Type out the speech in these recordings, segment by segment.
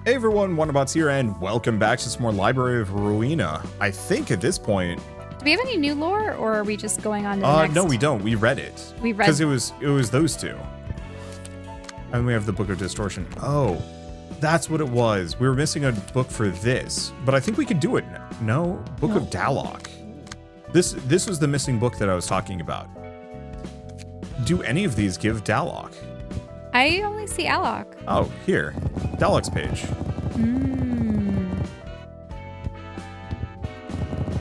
Hey everyone, Wanderbots here, and welcome back to some more Library of Ruina. I think at this point... Do we have any new lore, or are we just going on to the next? No, we don't. We read it. We read... Because it was those two. And we have the Book of Distortion. Oh, that's what it was. We were missing a book for this. But I think we could do it now. No? Book of Dalok. This was the missing book that I was talking about. Do any of these give Dalok? I only see Alok. Oh, here. Dalok's page.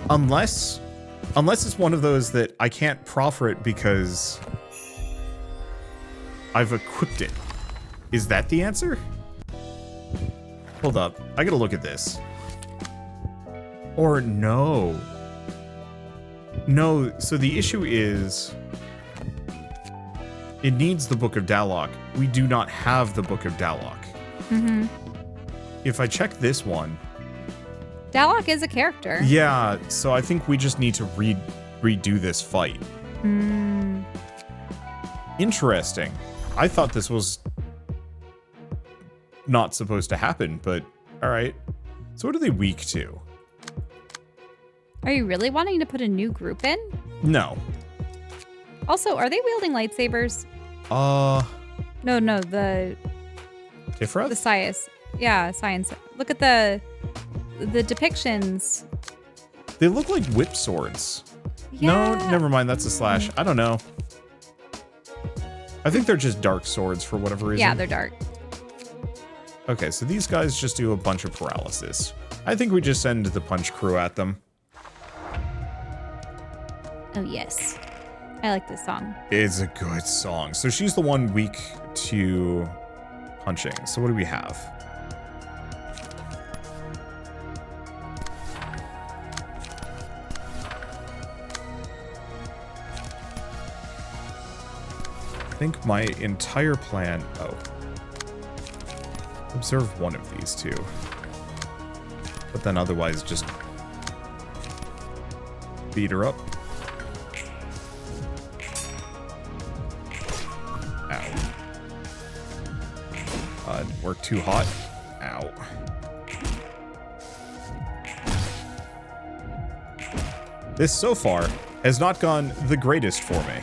Unless it's one of those that I can't proffer it because I've equipped it. Is that the answer? Hold up. I gotta look at this. Or no. No, so the issue is... it needs the Book of Dalok. We do not have the Book of Dalok. Mm-hmm. If I check this one... Dalok is a character. Yeah, so I think we just need to redo this fight. Interesting. I thought this was not supposed to happen, but alright. So what are they weak to? Are you really wanting to put a new group in? No. Also, are they wielding lightsabers? No, the Tifra? the science. Yeah, science. Look at the depictions. They look like whip swords. Yeah. No, never mind. That's a slash. I don't know. I think they're just dark swords for whatever reason. Yeah, they're dark. Okay, so these guys just do a bunch of paralysis. I think we just send the punch crew at them. Oh, yes. I like this song. It's a good song. So she's the one weak to punching. So what do we have? I think my entire plan... oh. Observe one of these two. But then otherwise just beat her up. Ow. Work too hot. Ow. This so far has not gone the greatest for me.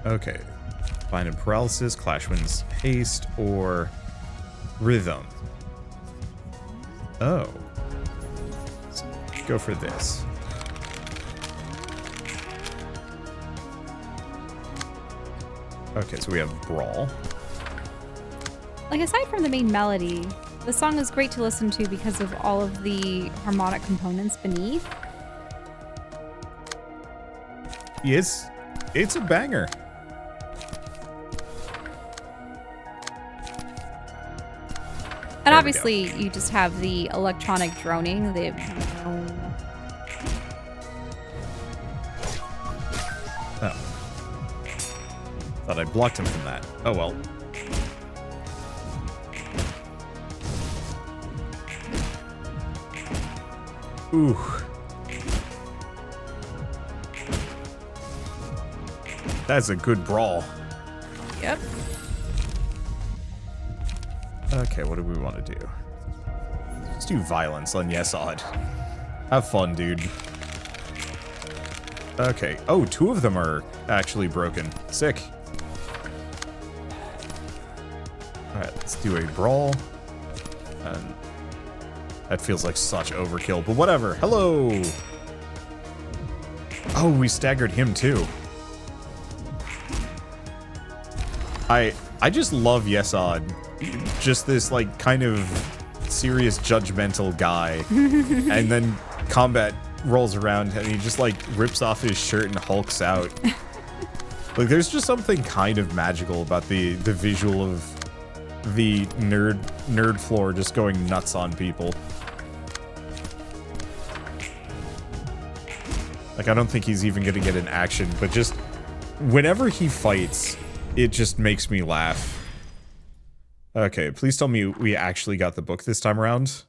Okay. Find a paralysis, Clashman's haste, or rhythm. Oh. Let's go for this. Okay, so we have Brawl. Like, aside from the main melody, the song is great to listen to because of all of the harmonic components beneath. Yes, it's a banger. And obviously, you just have the electronic droning. Oh. Thought I blocked him from that. Oh well. Ooh. That's a good brawl. Yep. Okay, what do we want to do? Let's do violence on Yesod. Have fun, dude. Okay. Oh, two of them are actually broken. Sick. Alright, let's do a brawl. And that feels like such overkill, but whatever. Hello! Oh, we staggered him too. I just love Yesod. Just this, like, kind of serious, judgmental guy. And then combat rolls around and he just, like, rips off his shirt and hulks out. Like, there's just something kind of magical about the visual of the nerd floor just going nuts on people. Like, I don't think he's even gonna get an action, but just whenever he fights, it just makes me laugh. Okay, please tell me we actually got the book this time around.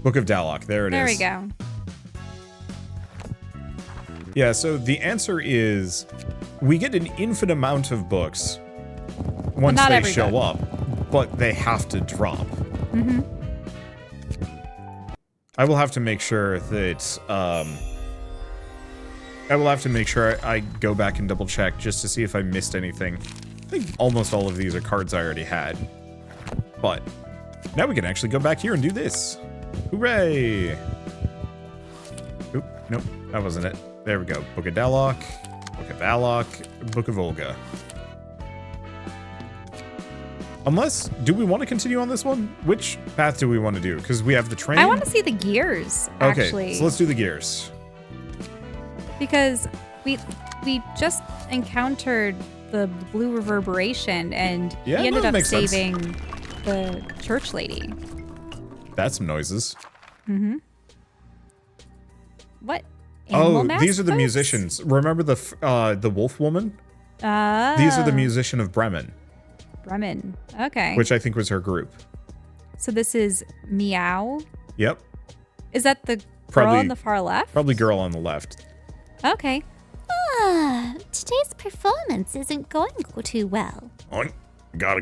Book of Dalok, there it is. There we go. Yeah, so the answer is we get an infinite amount of books once not they every show book. up, but they have to drop. Mm-hmm. I will have to make sure that, I will have to make sure I go back and double check just to see if I missed anything. I think almost all of these are cards I already had. But now we can actually go back here and do this. Hooray! Oop, nope, that wasn't it. There we go. Book of Dalok, Book of Alok, Book of Olga. Unless, do we want to continue on this one? Which path do we want to do? Because we have the train. I want to see the gears, actually. Okay, so let's do the gears. Because we just encountered the blue reverberation, and Yeah, he ended that up makes sense. saving the church lady. That's some noises. Mm-hmm. What? Animal Oh, mask these are the folks? musicians. Remember the wolf woman? Ah. These are the musician of Bremen, Bremen. Okay. which I think was her group. So this is Meow. Yep, Is that the girl Probably- on the far left? probably girl on the left. Okay. Today's performance isn't going too well. Gotta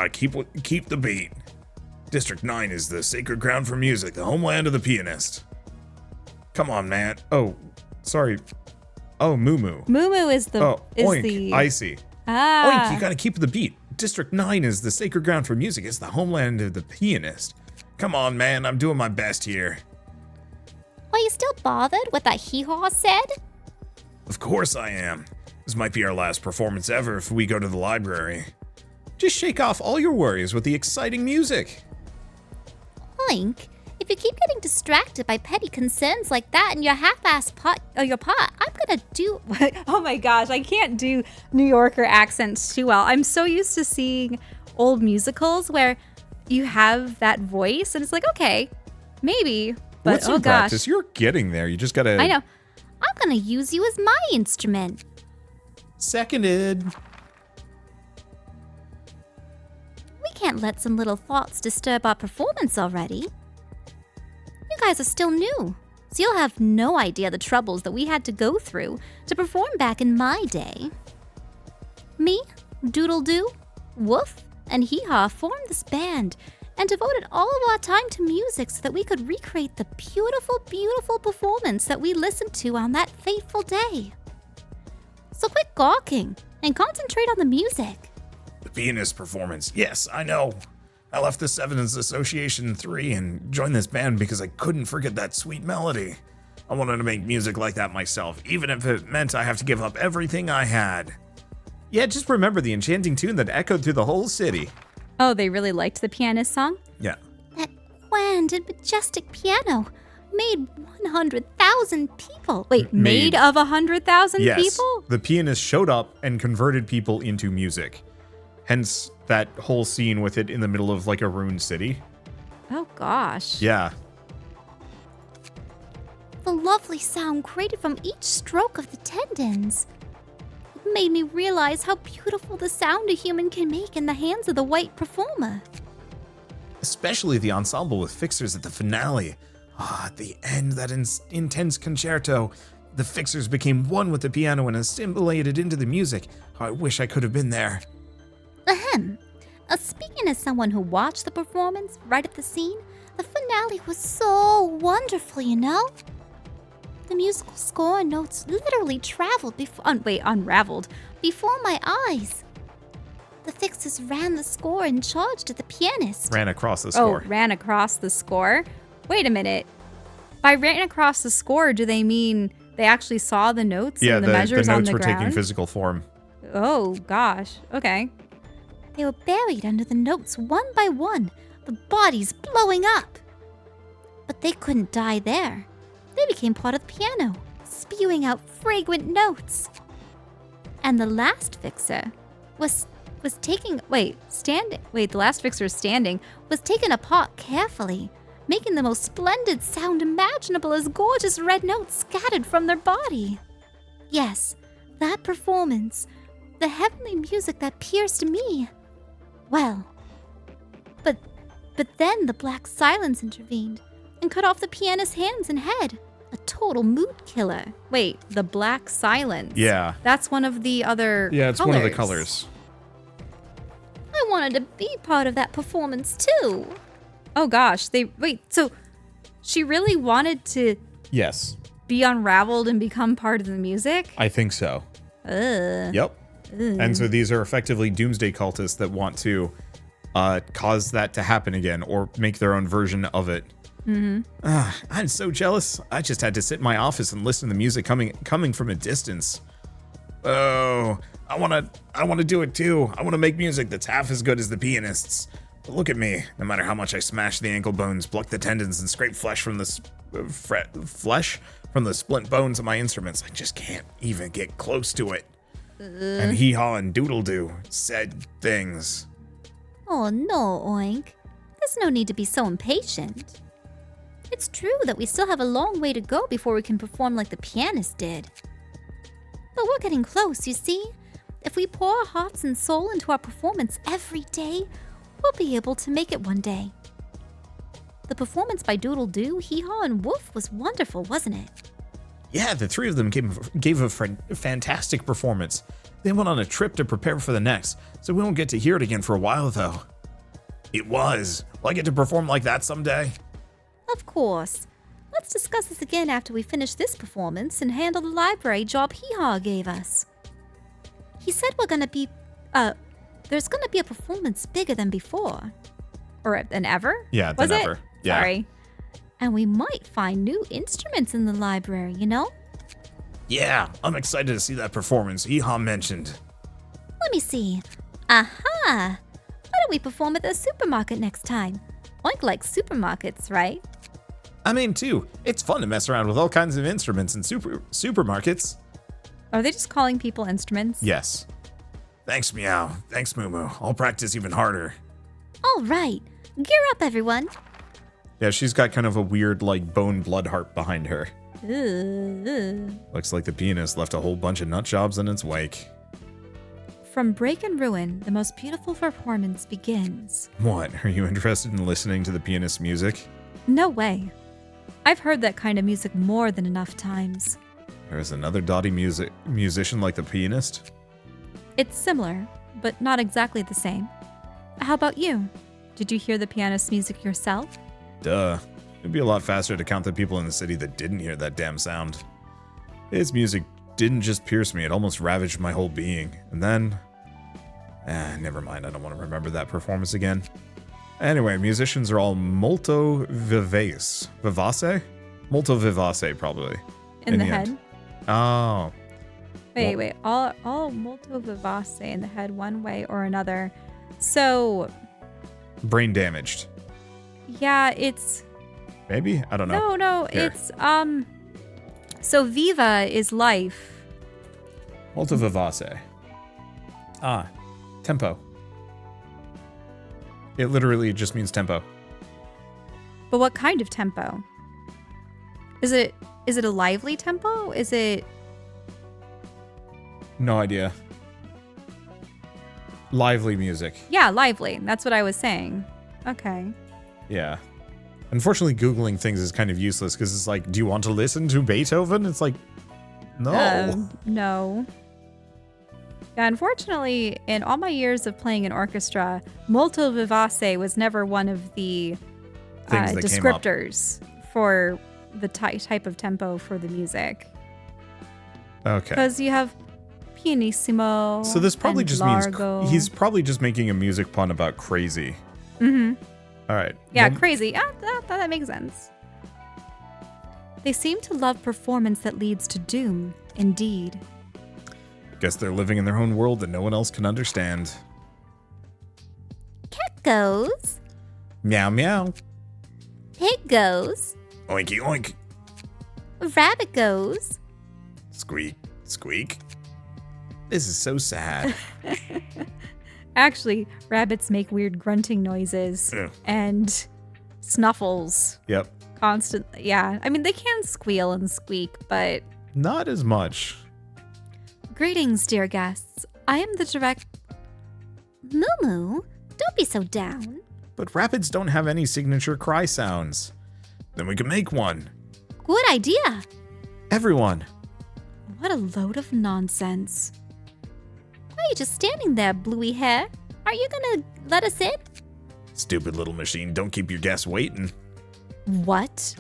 keep the beat. District 9 is the sacred ground for music, the homeland of the pianist. Come on, man. Oh, sorry. Oh, Moo Moo. Moo Moo is the Oh, is oink. the I see. ah. Oink, you gotta keep the beat. District 9 is the sacred ground for music. It's the homeland of the pianist. Come on, man. I'm doing my best here. Are you still bothered what that hee-haw said? Of course I am. This might be our last performance ever if we go to the library. Just shake off all your worries with the exciting music. Oink, if you keep getting distracted by petty concerns like that in your half-assed your part, I'm gonna do... Oh my gosh, I can't do New Yorker accents too well. I'm so used to seeing old musicals where you have that voice and it's like, okay, maybe, but With some oh gosh. practice, you're getting there. You just gotta... I know. I'm gonna use you as my instrument. Seconded. We can't let some little thoughts disturb our performance already. You guys are still new, so you'll have no idea the troubles that we had to go through to perform back in my day. Me, Doodle Doo, Woof, and Hee Haw formed this band and devoted all of our time to music so that we could recreate the beautiful, beautiful performance that we listened to on that fateful day. So quit gawking and concentrate on the music. The pianist performance. Yes, I know. I left the Sevens Association 3 and joined this band because I couldn't forget that sweet melody. I wanted to make music like that myself, even if it meant I have to give up everything I had. Yeah, just remember the enchanting tune that echoed through the whole city. Oh, they really liked the pianist song? Yeah. That grand and majestic piano made 100,000 people. Wait, made of 100,000 Yes, people? the pianist showed up and converted people into music. Hence that whole scene with it in the middle of like a ruined city. Oh gosh. Yeah. The lovely sound created from each stroke of the tendons. It made me realize how beautiful the sound a human can make in the hands of the white performer. Especially the ensemble with fixers at the finale. At the end, that intense concerto. The fixers became one with the piano and assimilated into the music. I wish I could have been there. Ahem. Speaking as someone who watched the performance right at the scene, the finale was so wonderful, you know? The musical score and notes literally unraveled before my eyes. The fixers ran the score and charged at the pianist. Ran across the score. Oh, ran across the score? Wait a minute. By ran across the score, do they mean they actually saw the notes Yeah, and the measures the on notes the were ground? taking physical form. Oh, gosh. Okay. They were buried under the notes one by one, the bodies blowing up. But they couldn't die there. They became part of the piano, spewing out fragrant notes. And the last fixer was taking the last fixer standing was taken apart carefully, making the most splendid sound imaginable as gorgeous red notes scattered from their body. Yes, that performance, the heavenly music that pierced me. Well, but then the black silence intervened and cut off the pianist's hands and head, A total mood killer. Wait, the black silence. Yeah. That's one of the other Yeah, it's one of the colors. I wanted to be part of that performance too. Oh gosh, so she really wanted to Yes, be unraveled and become part of the music? I think so. Yep. And so these are effectively doomsday cultists that want to cause that to happen again or make their own version of it. I'm so jealous. I just had to sit in my office and listen to the music coming from a distance. Oh, I want to do it too. I want to make music that's half as good as the pianists. But look at me. No matter how much I smash the ankle bones, pluck the tendons, and scrape flesh from the splint bones of my instruments, I just can't even get close to it. And hee-haw and doodle-doo said things. Oh no, Oink. There's no need to be so impatient. It's true that we still have a long way to go before we can perform like the pianist did. But we're getting close, you see? If we pour our hearts and soul into our performance every day, we'll be able to make it one day. The performance by Doodle Doo, Hee Haw, and Woof was wonderful, wasn't it? Yeah, the three of them gave a fantastic performance. They went on a trip to prepare for the next, so we won't get to hear it again for a while, though. It was. Will I get to perform like that someday? Of course. Let's discuss this again after we finish this performance and handle the library job Hee Haw gave us. He said there's gonna be a performance bigger than before. Or than ever? Yeah, Was than it? ever. Yeah. Sorry. And we might find new instruments in the library, you know? Yeah, I'm excited to see that performance Hee-Haw mentioned. Let me see. Aha! Why don't we perform at the supermarket next time? Oink likes supermarkets, right? I mean, too, it's fun to mess around with all kinds of instruments in supermarkets. Are they just calling people instruments? Yes. Thanks, Meow. Thanks, Moo Moo. I'll practice even harder. All right. Gear up, everyone. Yeah, she's got kind of a weird, like, bone blood heart behind her. Looks like the pianist left a whole bunch of nut jobs in its wake. From Break and Ruin, the most beautiful performance begins. What, are you interested in listening to the pianist's music? No way. I've heard that kind of music more than enough times. There's another dotty musician like the pianist? It's similar, but not exactly the same. How about you? Did you hear the pianist's music yourself? Duh. It'd be a lot faster to count the people in the city that didn't hear that damn sound. His music didn't just pierce me, it almost ravaged my whole being. And then... never mind, I don't want to remember that performance again. Anyway, musicians are all molto vivace. Vivace? Molto vivace, probably. In the end. head? Oh. Wait. All molto vivace in the head one way or another. So... Brain damaged. Yeah, it's... Maybe? I don't know. No, Here. it's, So viva is life. Molto vivace. Tempo. It literally just means tempo. But what kind of tempo? Is it a lively tempo? Is it... No idea. Lively music. Yeah, lively. That's what I was saying. Okay. Yeah. Unfortunately, Googling things is kind of useless because it's like, do you want to listen to Beethoven? It's like, no. No. Yeah, unfortunately, in all my years of playing in orchestra, molto vivace was never one of the Things that came up. descriptors for the type of tempo for the music. Okay. Because you have pianissimo. So this probably and just largo. means he's probably just making a music pun about crazy. Mm-hmm. All right. Yeah, Well, crazy. That makes sense. They seem to love performance that leads to doom, indeed. guess they're living in their own world that no one else can understand. Cat goes. Meow meow. Pig goes. Oinky oink. Rabbit goes. Squeak squeak. This is so sad. Actually, rabbits make weird grunting noises Ugh. and snuffles Yep. constantly. Yeah, I mean, they can squeal and squeak, but... Not as much. Greetings, dear guests. I am the direct... Moo Moo, don't be so down. But rabbits don't have any signature cry sounds. Then we can make one. good idea. Everyone. What a load of nonsense. Why are you just standing there, bluey hair? Are you gonna let us in? Stupid little machine, don't keep your guests waiting. What?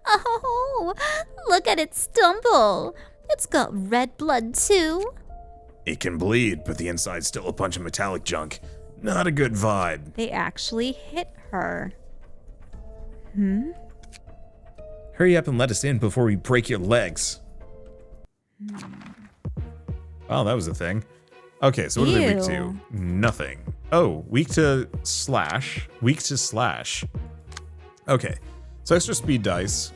Oh, look at it stumble. It's got red blood too. It can bleed, but the inside's still a bunch of metallic junk. Not a good vibe. They actually hit her. Hurry up and let us in before we break your legs. Oh, that was a thing. Okay, so what are they weak to? Ew. Nothing. Oh, weak to slash. Weak to slash. Okay, so extra speed dice.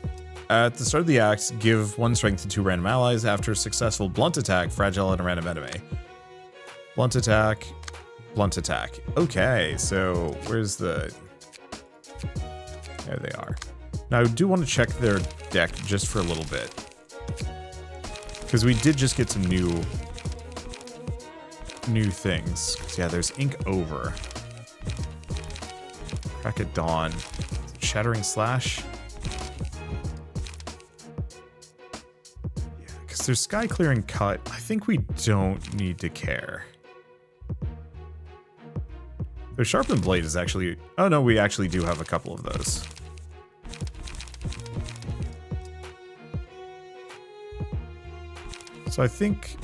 At the start of the act, give 1 strength to 2 random allies. After successful blunt attack, fragile and a random enemy. Blunt attack, blunt attack. Okay, so where's the... There they are. Now, I do want to check their deck just for a little bit. Because we did just get some new things. Yeah, there's Ink Over. Crack at Dawn. Shattering Slash. Yeah, because there's Sky Clearing Cut. I think we don't need to care. The Sharpened Blade is actually... Oh no, we actually do have a couple of those. So I think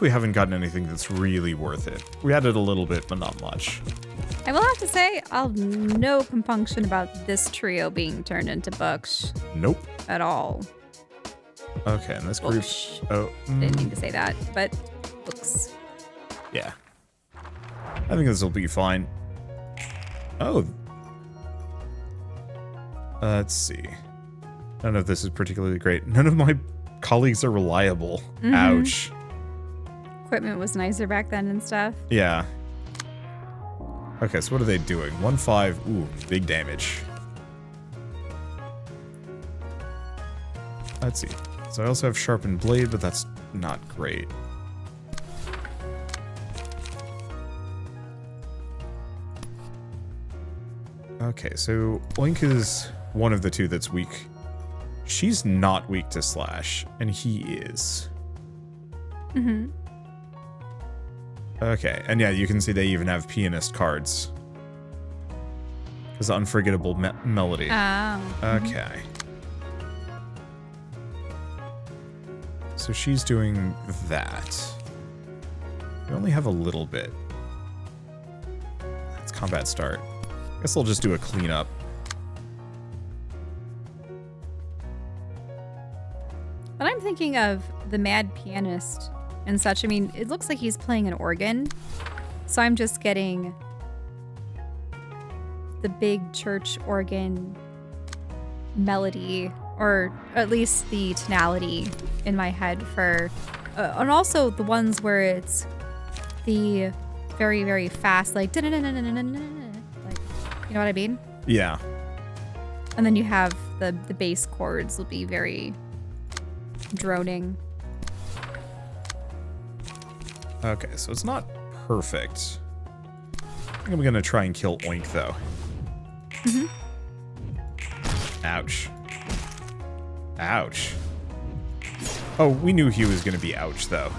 we haven't gotten anything that's really worth it. We added a little bit, but not much. I will have to say, I'll have no compunction about this trio being turned into books Nope. at all. Okay, and this group... Books. Oh, Didn't mean to say that, but books. yeah. I think this will be fine. Oh. Let's see. None of this is particularly great. None of my colleagues are reliable. Ouch. Equipment was nicer back then and stuff. Yeah. Okay, so what are they doing? 1-5. Ooh, big damage. Let's see. So I also have Sharpened Blade, but that's not great. Okay, so Oink is one of the two that's weak. She's not weak to Slash, and he is. Okay, and yeah, you can see they even have pianist cards. Because Unforgettable Melody. Oh. Okay. So she's doing that. We only have a little bit. Let's combat start. Guess I'll just do a cleanup. When I'm thinking of the mad pianist and such, I mean, it looks like he's playing an organ. So I'm just getting the big church organ melody, or at least the tonality in my head for, and also the ones where it's the very, very fast, like, like, you know what I mean? Yeah. And then you have the bass chords will be very droning. Okay, so it's not perfect. I think I'm gonna try and kill Oink, though. Ouch. Ouch. Oh, we knew he was gonna be ouch, though.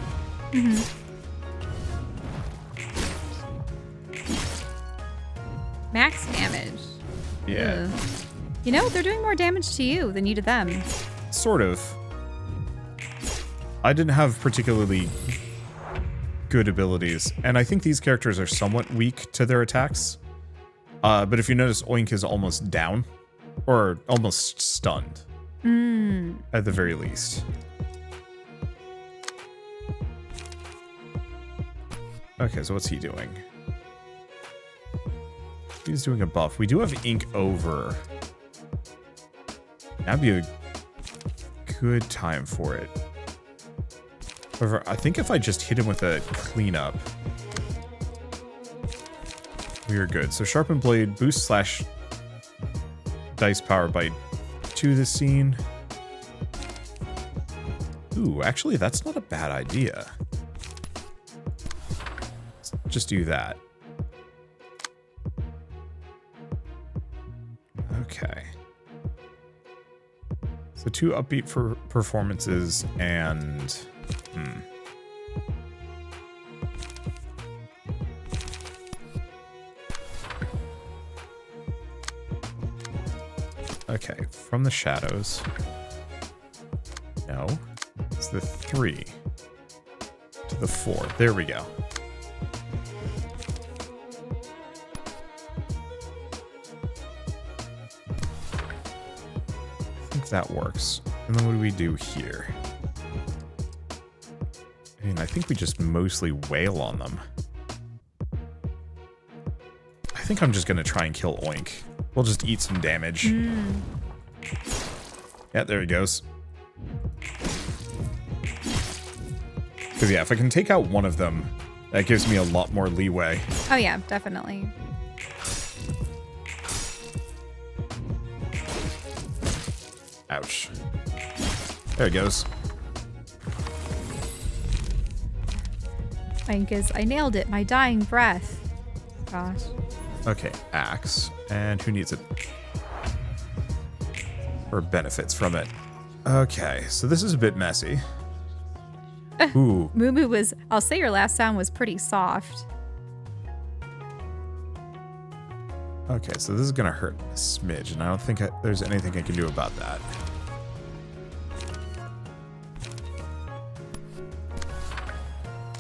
Max damage. Yeah. Ugh. You know, they're doing more damage to you than you to them. Sort of. I didn't have particularly good abilities, and I think these characters are somewhat weak to their attacks. But if you notice, Oink is almost down, or almost stunned, at the very least. Okay, so what's he doing? He's doing a buff. We do have Ink Over. That'd be a good time for it. However, I think if I just hit him with a cleanup, we are good. So Sharpened Blade, boost slash dice power by 2 this scene. Ooh, actually, that's not a bad idea. Let's just do that. So 2 upbeat for performances and... Okay, from the shadows. No. It's the 3 to the 4. There we go. I think that works. And then what do we do here? I mean, I think we just mostly wail on them. I think I'm just going to try and kill Oink. We'll just eat some damage. Yeah, there he goes. Because, yeah, if I can take out one of them, that gives me a lot more leeway. Oh, yeah, definitely. Ouch. There he goes. I nailed it. My dying breath. Gosh. Okay, axe. And who needs it? Or benefits from it. Okay, so this is a bit messy. Ooh. Moo Moo was, I'll say your last sound was pretty soft. Okay, so this is gonna hurt a smidge, and I don't think there's anything I can do about that.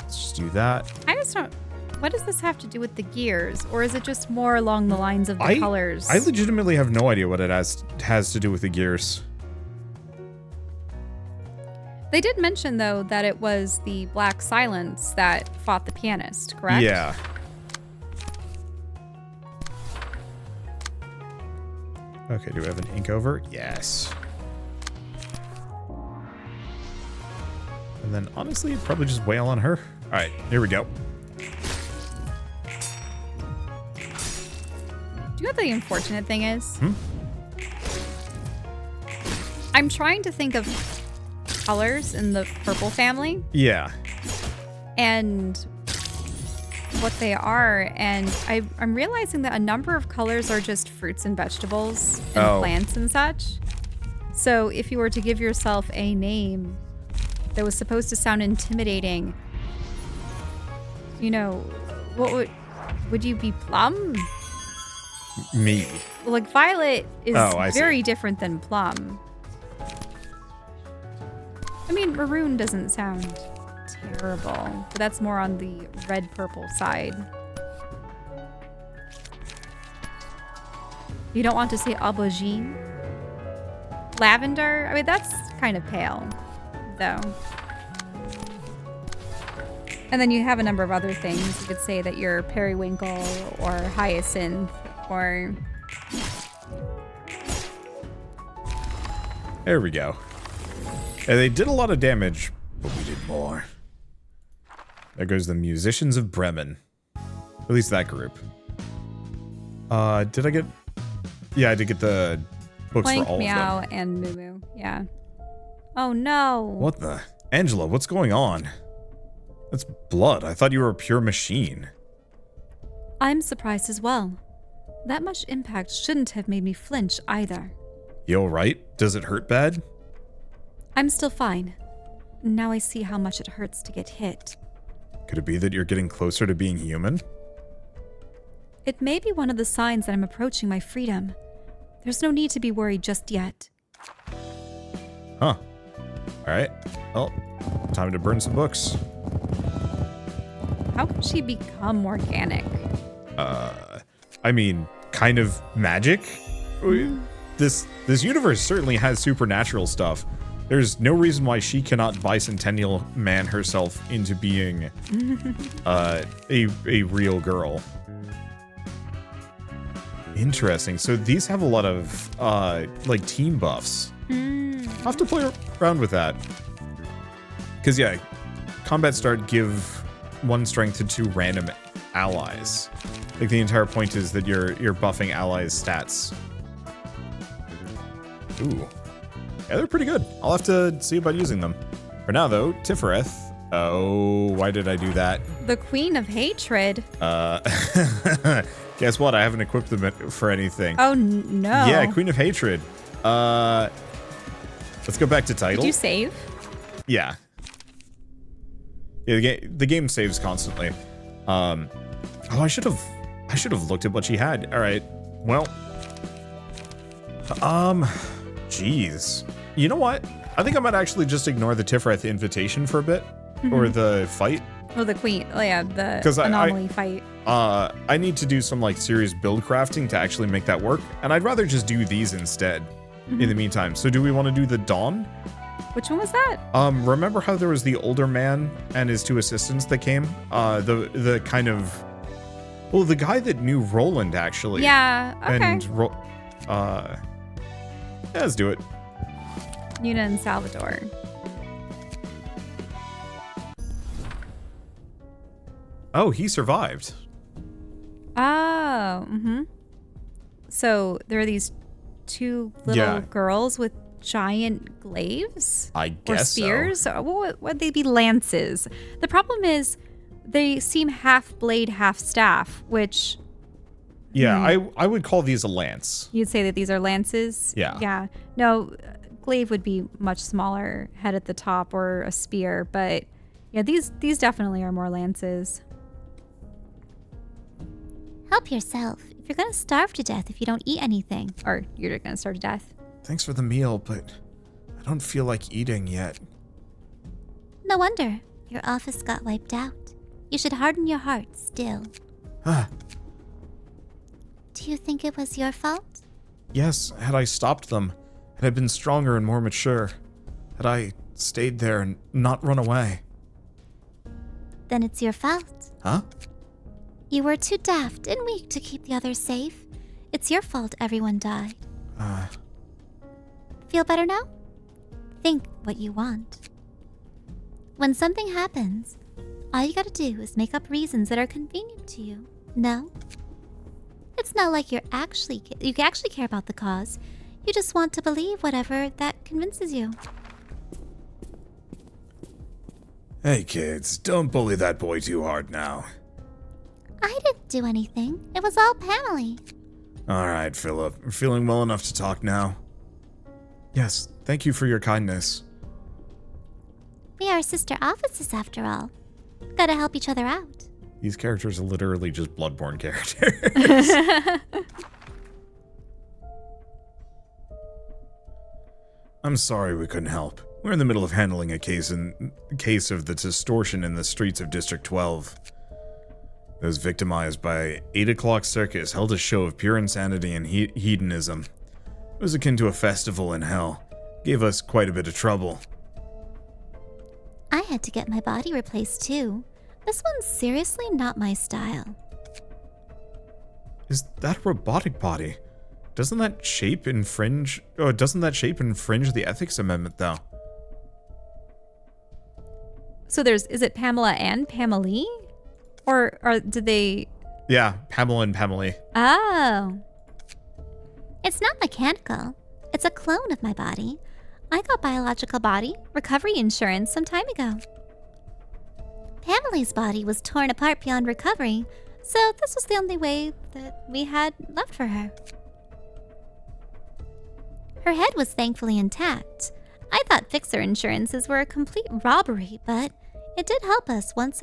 Let's just do that. I just don't, what does this have to do with the gears? Or is it just more along the lines of the colors? I legitimately have no idea what it has to do with the gears. They did mention, though, that it was the Black Silence that fought the pianist, correct? Yeah. Okay, do we have an ink over? Yes. And then, honestly, probably just wail on her. All right, here we go. Do you know what the unfortunate thing is? I'm trying to think of colors in the purple family. Yeah. And what they are, and I'm realizing that a number of colors are just fruits and vegetables and plants and such. So if you were to give yourself a name that was supposed to sound intimidating, you know, what would you be? Plum? Me. Like violet is very see. different than plum. I mean, maroon doesn't sound terrible, but that's more on the red-purple side. You don't want to say aubergine? Lavender? I mean, that's kind of pale, though. And then you have a number of other things. You could say that you're periwinkle or hyacinth or... There we go. And they did a lot of damage, but we did more. There goes the Musicians of Bremen. At least that group. Did I get... Yeah, I did get the books Plank, for all Meow, of them. and Moo Moo. Yeah. Oh, no. What the... Angela, what's going on? That's blood. I thought you were a pure machine. I'm surprised as well. That much impact shouldn't have made me flinch either. You alright? Does it hurt bad? I'm still fine. Now I see how much it hurts to get hit. Could it be that you're getting closer to being human? It may be one of the signs that I'm approaching my freedom. There's no need to be worried just yet. Huh. Alright. Well, time to burn some books. How can she become organic? I mean, kind of magic? This universe certainly has supernatural stuff. There's no reason why she cannot bicentennial man herself into being a real girl. Interesting. So these have a lot of like team buffs. I'll have to play around with that. Because yeah, combat start give 1 strength to 2 random allies. Like the entire point is that you're buffing allies' stats. Ooh. Yeah, they're pretty good. I'll have to see about using them. For now, though, Tifereth. Oh, why did I do that? The Queen of Hatred. Guess what? I haven't equipped them for anything. Oh, no. Yeah, Queen of Hatred. Let's go back to title. Did you save? Yeah. Yeah, the game saves constantly. Oh, I should have looked at what she had. All right. Well. Jeez. You know what? I think I might actually just ignore the Tifrith invitation for a bit, or the fight. Oh, the queen. Oh, yeah, the 'Cause anomaly fight. I need to do some like serious build crafting to actually make that work, and I'd rather just do these instead. In the meantime, so do we want to do the Dawn? Which one was that? Remember how there was the older man and his two assistants that came? The kind of, well, the guy that knew Roland actually. Yeah. Okay. And yeah, let's do it. Una and Salvador. Oh, he survived. Oh. So there are these two little girls with giant glaives? I guess or spears? Or what would they be? Lances. The problem is they seem half blade, half staff, which... Yeah, I would call these a lance. You'd say that these are lances? Yeah. Yeah. No, glaive would be much smaller, head at the top, or a spear, but yeah, these definitely are more lances. Help yourself. If you're gonna starve to death if you don't eat anything. Or you're gonna starve to death. Thanks for the meal, but I don't feel like eating yet. No wonder. Your office got wiped out. You should harden your heart still. Ah. Do you think it was your fault? Yes, had I stopped them, had I been stronger and more mature, had I stayed there and not run away. Then it's your fault. Huh? You were too daft and weak to keep the others safe. It's your fault everyone died. Feel better now? Think what you want. When something happens, all you gotta do is make up reasons that are convenient to you. No? It's not like you actually care about the cause. You just want to believe whatever that convinces you. Hey kids, don't bully that boy too hard now. I didn't do anything. It was all Pamela. Alright, Philip. We're feeling well enough to talk now. Yes, thank you for your kindness. We are sister offices after all. Gotta help each other out. These characters are literally just Bloodborne characters. I'm sorry we couldn't help. We're in the middle of handling a case of the distortion in the streets of District 12. Those victimized by 8 o'clock circus held a show of pure insanity and hedonism. It was akin to a festival in hell. Gave us quite a bit of trouble. I had to get my body replaced too. This one's seriously not my style. Is that a robotic body? Doesn't that shape infringe the ethics amendment though? So is it Pamela and Pamela? Or did they... Yeah, Pamela and Pamela. Oh. It's not mechanical. It's a clone of my body. I got biological body recovery insurance some time ago. Pamela's body was torn apart beyond recovery, so this was the only way that we had left for her. Her head was thankfully intact. I thought fixer insurances were a complete robbery, but it did help us it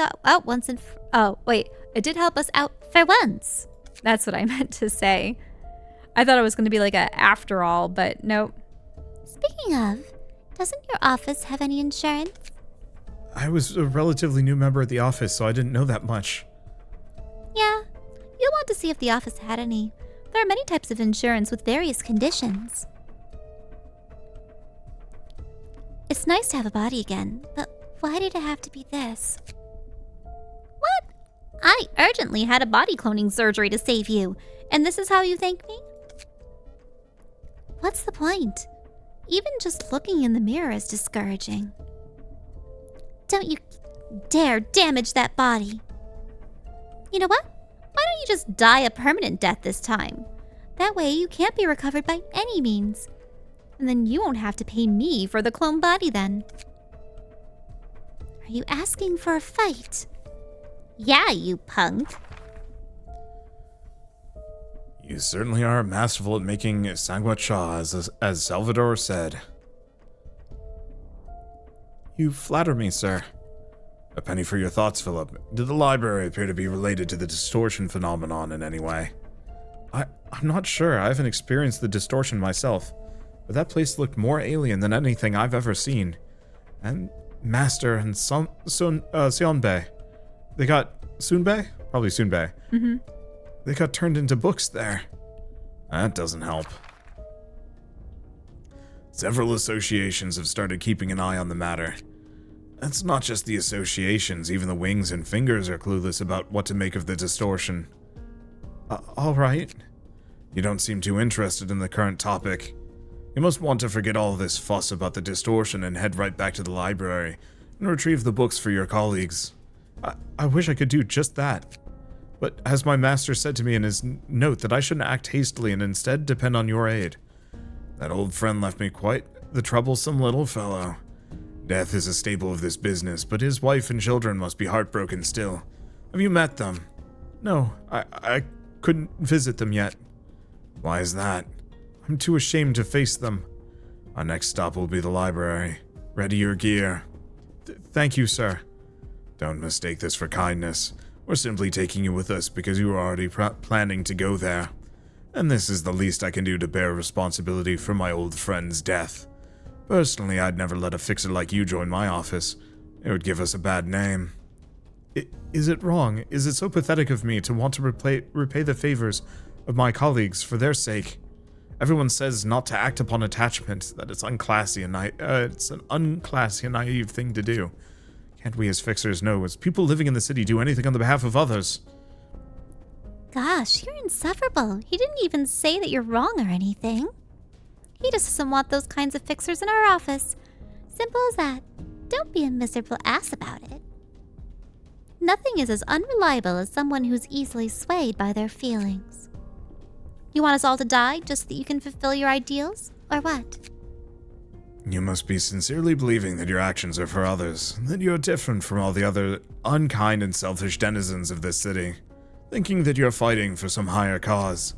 did help us out for once. That's what I meant to say. I thought it was going to be like a after all, but nope. Speaking of, doesn't your office have any insurance? I was a relatively new member of the office, so I didn't know that much. Yeah, you'll want to see if the office had any. There are many types of insurance with various conditions. It's nice to have a body again, but why did it have to be this? What? I urgently had a body cloning surgery to save you, and this is how you thank me? What's the point? Even just looking in the mirror is discouraging. Don't you dare damage that body. You know what? Why don't you just die a permanent death this time? That way you can't be recovered by any means. And then you won't have to pay me for the clone body then. Are you asking for a fight? Yeah, you punk. You certainly are masterful at making sanguacha, as Salvador said. You flatter me, sir. A penny for your thoughts, Philip. Did the library appear to be related to the distortion phenomenon in any way? I'm not sure. I haven't experienced the distortion myself. But that place looked more alien than anything I've ever seen. And Master and Sionbei. They got... Sunbei? Probably Sunbei. Mm-hmm. They got turned into books there. That doesn't help. Several associations have started keeping an eye on the matter. It's not just the associations, even the wings and fingers are clueless about what to make of the distortion. Alright. You don't seem too interested in the current topic. You must want to forget all this fuss about the distortion and head right back to the library and retrieve the books for your colleagues. I wish I could do just that. But as my master said to me in his note that I shouldn't act hastily and instead depend on your aid. That old friend left me quite the troublesome little fellow. Death is a staple of this business, but his wife and children must be heartbroken still. Have you met them? No, I couldn't visit them yet. Why is that? I'm too ashamed to face them. Our next stop will be the library. Ready your gear. Thank you, sir. Don't mistake this for kindness. We're simply taking you with us because you were already planning to go there. And this is the least I can do to bear responsibility for my old friend's death. Personally, I'd never let a fixer like you join my office. It would give us a bad name. Is it wrong? Is it so pathetic of me to want to repay the favors of my colleagues for their sake? Everyone says not to act upon attachment, that it's unclassy and it's an unclassy and naive thing to do. Can't we as fixers know, as people living in the city, do anything on the behalf of others? Gosh, you're insufferable. He didn't even say that you're wrong or anything. He just doesn't want those kinds of fixers in our office. Simple as that. Don't be a miserable ass about it. Nothing is as unreliable as someone who's easily swayed by their feelings. You want us all to die just so that you can fulfill your ideals, or what? You must be sincerely believing that your actions are for others, that you're different from all the other unkind and selfish denizens of this city, thinking that you're fighting for some higher cause,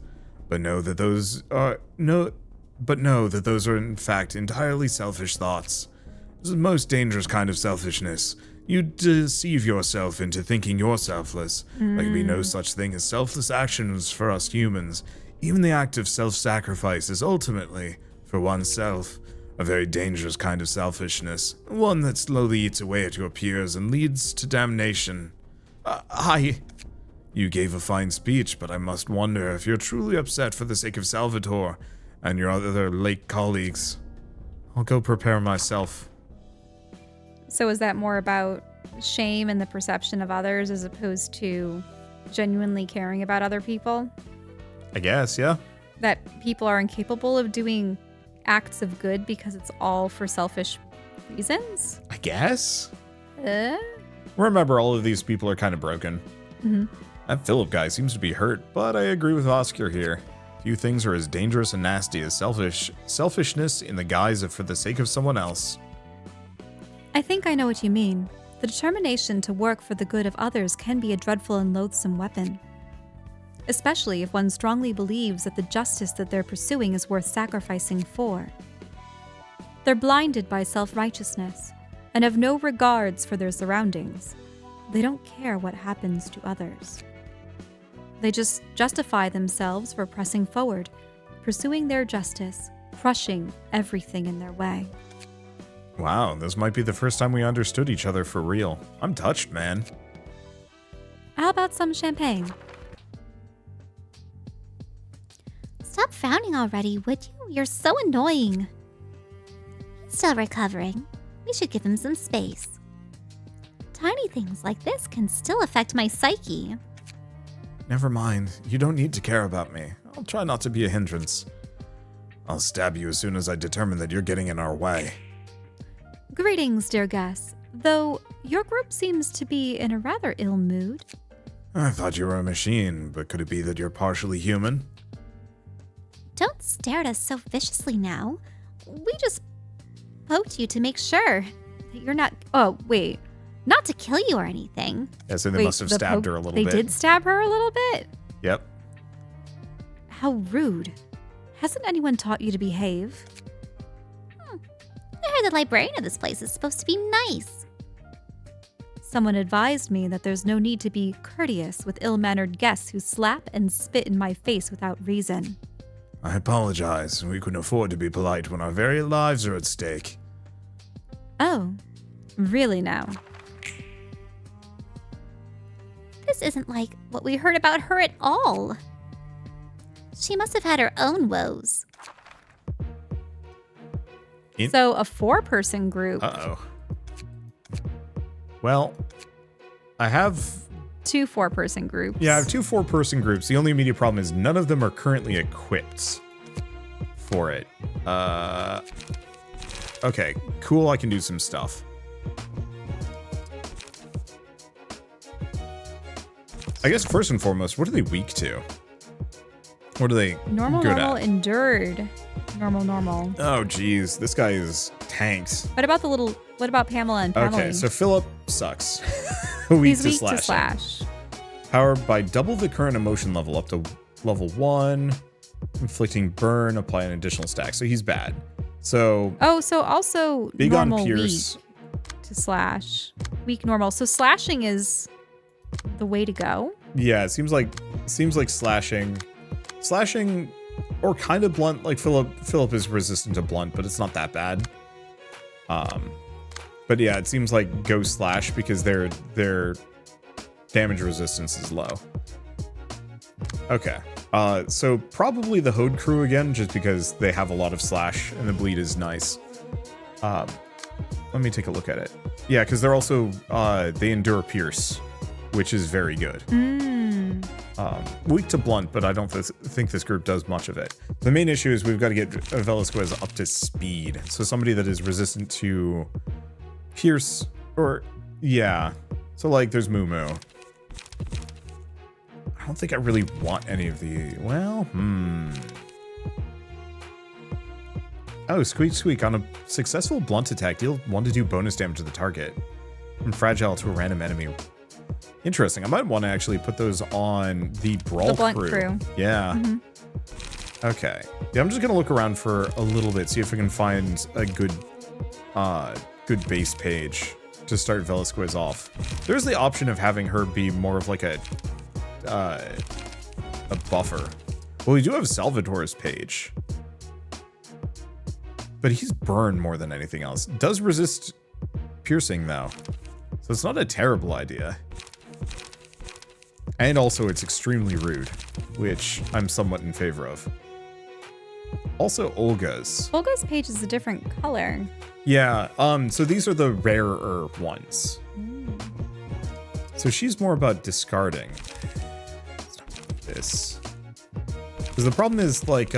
but know that those are in fact entirely selfish thoughts. This is the most dangerous kind of selfishness. You deceive yourself into thinking you're selfless. There can be no such thing as selfless actions for us humans. Even the act of self-sacrifice is ultimately for oneself. A very dangerous kind of selfishness, one that slowly eats away at your peers and leads to damnation. You gave a fine speech, but I must wonder if you're truly upset for the sake of Salvatore and your other late colleagues. I'll go prepare myself. So is that more about shame and the perception of others as opposed to genuinely caring about other people? I guess, yeah. That people are incapable of doing acts of good because it's all for selfish reasons? I guess? Remember, all of these people are kind of broken. Mm-hmm. That Philip guy seems to be hurt, but I agree with Oscar here. Few things are as dangerous and nasty as selfishness in the guise of for the sake of someone else. I think I know what you mean. The determination to work for the good of others can be a dreadful and loathsome weapon. Especially if one strongly believes that the justice that they're pursuing is worth sacrificing for. They're blinded by self-righteousness and have no regards for their surroundings. They don't care what happens to others. They just justify themselves for pressing forward, pursuing their justice, crushing everything in their way. Wow, this might be the first time we understood each other for real. I'm touched, man. How about some champagne? Stop frowning already, would you? You're so annoying. He's still recovering. We should give him some space. Tiny things like this can still affect my psyche. Never mind. You don't need to care about me. I'll try not to be a hindrance. I'll stab you as soon as I determine that you're getting in our way. Greetings, dear guests. Though your group seems to be in a rather ill mood. I thought you were a machine, but could it be that you're partially human? Don't stare at us so viciously now. We just poked you to make sure that you're not... Oh, wait. Not to kill you or anything. Yeah, so they must have stabbed her a little bit. They did stab her a little bit? Yep. How rude. Hasn't anyone taught you to behave? There swear the librarian of this place is supposed to be nice. Someone advised me that there's no need to be courteous with ill-mannered guests who slap and spit in my face without reason. I apologize. We couldn't afford to be polite when our very lives are at stake. Oh, really now? This isn't like what we heard about her at all. She must have had her own woes. So a 4-person group. Uh-oh. Well, I have... 2 4-person groups. Yeah, I have 2 4-person groups. The only immediate problem is none of them are currently equipped for it. Okay, cool, I can do some stuff. I guess first and foremost, what are they weak to? What are they Normal, good normal, at? endured. Normal, normal. Oh, geez, this guy is tanked. What about Pamela and Pamela? Okay, so Philip sucks. weak He's to weak slashing. to slash. Powered by double the current emotion level up to level 1. Inflicting burn, apply an additional stack. So he's bad. So Oh, so also big on normal Pierce. weak to slash. Weak normal. So slashing is the way to go. Yeah, it seems like slashing or kind of blunt. Like Philip is resistant to blunt, but it's not that bad. But yeah, it seems like go slash because their damage resistance is low. Okay. So probably the Hode crew again, just because they have a lot of slash and the bleed is nice. Let me take a look at it. Yeah, because they're also they endure pierce, which is very good. Weak to blunt, but I don't think this group does much of it. The main issue is we've got to get Velasquez up to speed. So somebody that is resistant to pierce, or yeah. So like there's Moo. I don't think I really want any of the, well, Oh, squeak squeak. On a successful blunt attack, deal 1 to 2 bonus damage to the target. And fragile to a random enemy. Interesting. I might want to actually put those on the Brawl The blunt crew. Yeah. Okay. Yeah, I'm just gonna look around for a little bit, see if I can find a good base page to start Velasquez off. There's the option of having her be more of like a buffer. Well, we do have Salvatore's page, but he's burn more than anything else. Does resist piercing though, so it's not a terrible idea. And also it's extremely rude, which I'm somewhat in favor of. Also Olga's. Olga's page is a different color. Yeah, so these are the rarer ones. So she's more about discarding. Let's talk about this. Because the problem is, like,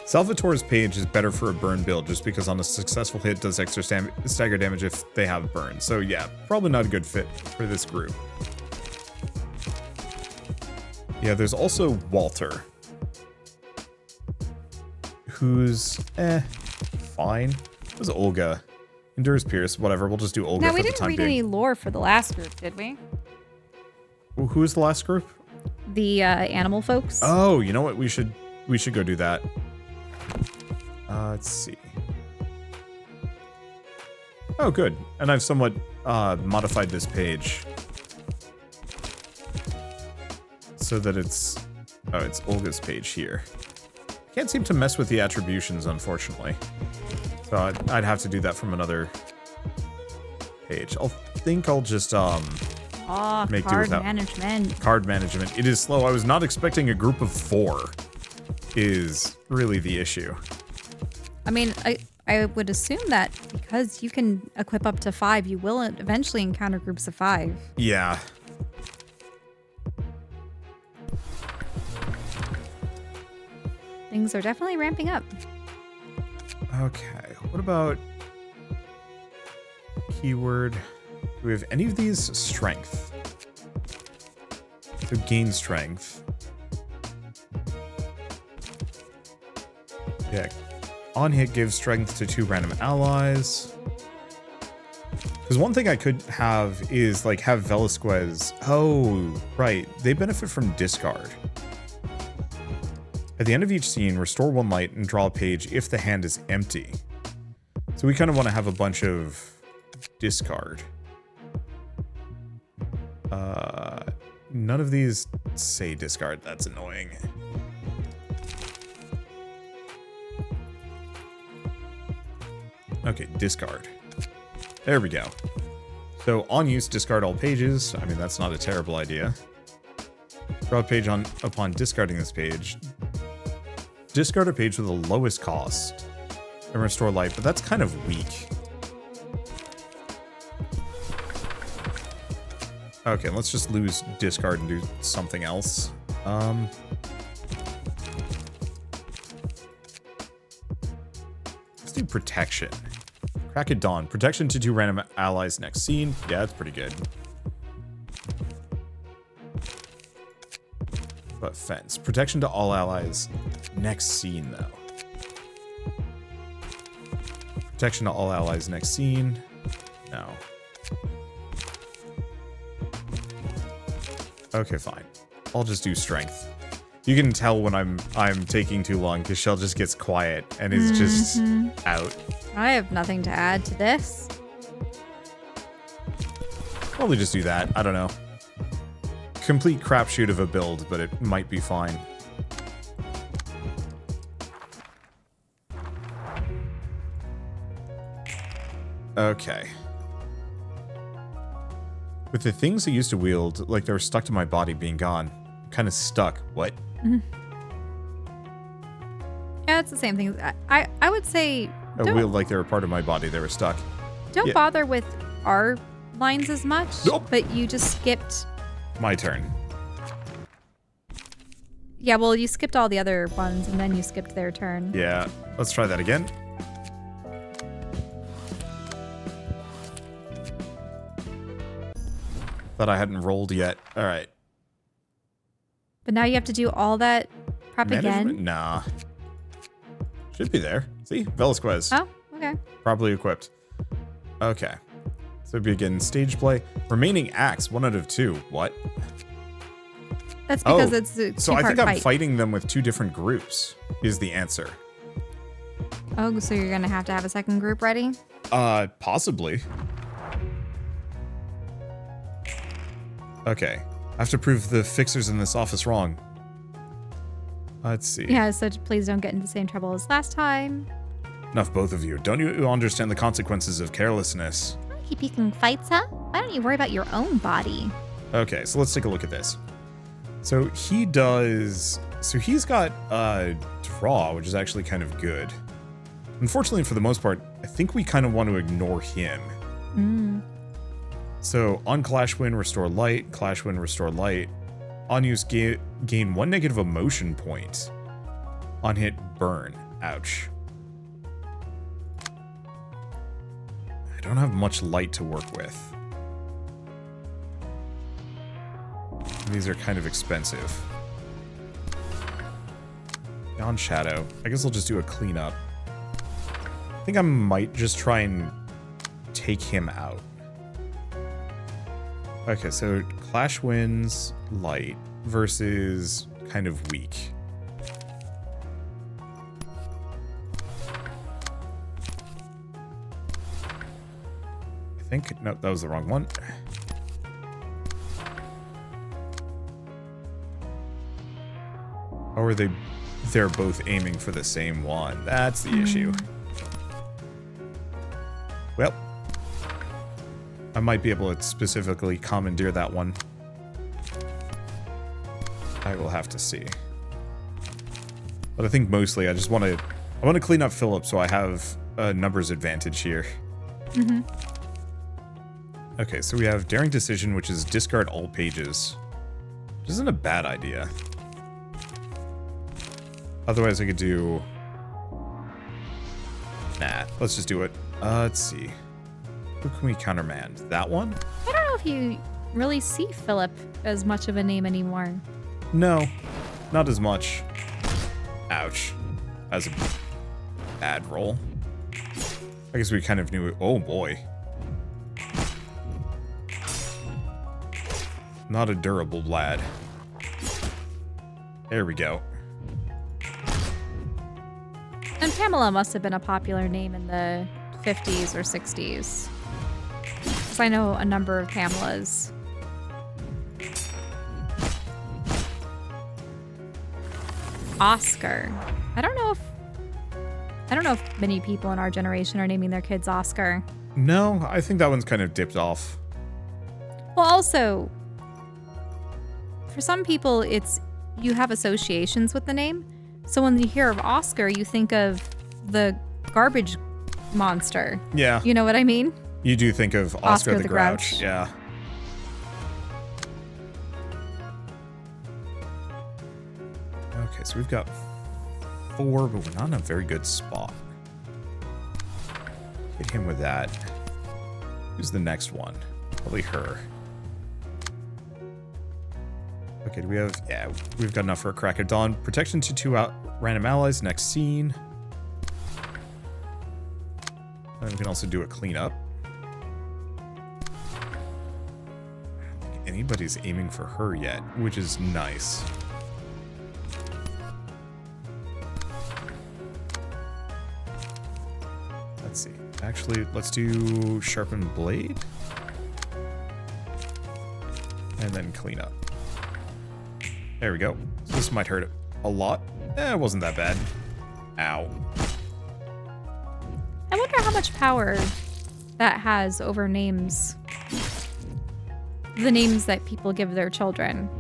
Salvatore's page is better for a burn build just because on a successful hit does extra stagger damage if they have burn. So yeah, probably not a good fit for this group. Yeah, there's also Walter, who's fine. It was Olga. Endures Pierce, whatever. We'll just do Olga Now, for we the didn't time read being. any lore for the last group, did we? Who is the last group? The animal folks. Oh, you know what? We should go do that. Let's see. Oh, good. And I've somewhat modified this page so that it's Olga's page here. I can't seem to mess with the attributions, unfortunately. So I'd have to do that from another page. I'll just make do card without management. card management. It is slow. I was not expecting a group of 4 is really the issue. I mean, I would assume that because you can equip up to 5, you will eventually encounter groups of 5. Yeah. Things are definitely ramping up. Okay. What about keyword? Do we have any of these strength? So gain strength. Yeah. On hit gives strength to 2 random allies. Because one thing I could have is like have Velasquez. Oh, right. They benefit from discard. At the end of each scene, restore 1 light and draw a page if the hand is empty. So we kind of want to have a bunch of discard. None of these say discard. That's annoying. Okay, discard. There we go. So on use, discard all pages. I mean, that's not a terrible idea. Draw a page upon discarding this page. Discard a page with the lowest cost and restore light, but that's kind of weak. Okay, let's just lose discard and do something else. Let's do protection. Crack at dawn. Protection to 2 random allies next scene. Yeah, that's pretty good. But fence. Protection to all allies next scene, though. Protection to all allies next scene. No. Okay, fine. I'll just do strength. You can tell when I'm taking too long because Shell just gets quiet and is just out. I have nothing to add to this. Probably just do that. I don't know. Complete crapshoot of a build, but it might be fine. Okay. With the things I used to wield, like they were stuck to my body being gone. Kind of stuck. What? Yeah, it's the same thing. I would say I wield like they were part of my body. They were stuck. don't bother with our lines as much, but you just skipped. My turn. Yeah, well, you skipped all the other ones, and then you skipped their turn. Yeah. Let's try that again. Thought I hadn't rolled yet. All right. But now you have to do all that prep Management? again? Nah. Should be there. See? Velasquez. Oh, okay. Properly equipped. Okay. So begin stage play. Remaining acts, 1 out of 2. What? That's because it's a So I think two-part I'm fight. fighting them with 2 different groups, is the answer. Oh, so you're going to have a second group ready? Possibly. Okay. I have to prove the fixers in this office wrong. Let's see. Yeah, so please don't get into the same trouble as last time. Enough, both of you. Don't you understand the consequences of carelessness? Keep picking fights, huh? Why don't you worry about your own body? Okay, so let's take a look at this. So he does... So he's got draw, which is actually kind of good. Unfortunately, for the most part, I think we kind of want to ignore him. So on Clash Win, restore light. Clash Win, restore light. On use, gain 1 negative emotion point. On hit, burn. Ouch. I don't have much light to work with. These are kind of expensive. On Shadow. I guess I'll just do a cleanup. I think I might just try and take him out. Okay, so Clash wins light versus kind of weak. I think, no, that was the wrong one. Or they're both aiming for the same one. That's the issue. Well, I might be able to specifically commandeer that one. I will have to see. But I think mostly I want to clean up Philip so I have a numbers advantage here. Okay, so we have Daring Decision, which is discard all pages. Which isn't a bad idea. Otherwise I could do... Nah, let's just do it. Let's see. Who can we countermand? That one? I don't know if you really see Philip as much of a name anymore. No, not as much. Ouch. That's a bad roll. I guess we kind of knew it. Oh boy. Not a durable lad. There we go. And Pamela must have been a popular name in the 50s or 60s. Because I know a number of Pamelas. Oscar. I don't know if many people in our generation are naming their kids Oscar. No, I think that one's kind of dipped off. Well, also, for some people, you have associations with the name. So when you hear of Oscar, you think of the garbage monster. Yeah. You know what I mean? You do think of Oscar the Grouch. Yeah. Okay, so we've got 4, but we're not in a very good spot. Hit him with that. Who's the next one? Probably her. Okay, do we have... Yeah, we've got enough for a crack at dawn. Protection to 2 random allies. Next scene. And we can also do a cleanup. I don't think anybody's aiming for her yet, which is nice. Let's see. Actually, let's do sharpened blade. And then clean up. There we go. So this might hurt it a lot. It wasn't that bad. Ow. I wonder how much power that has over names. The names that people give their children.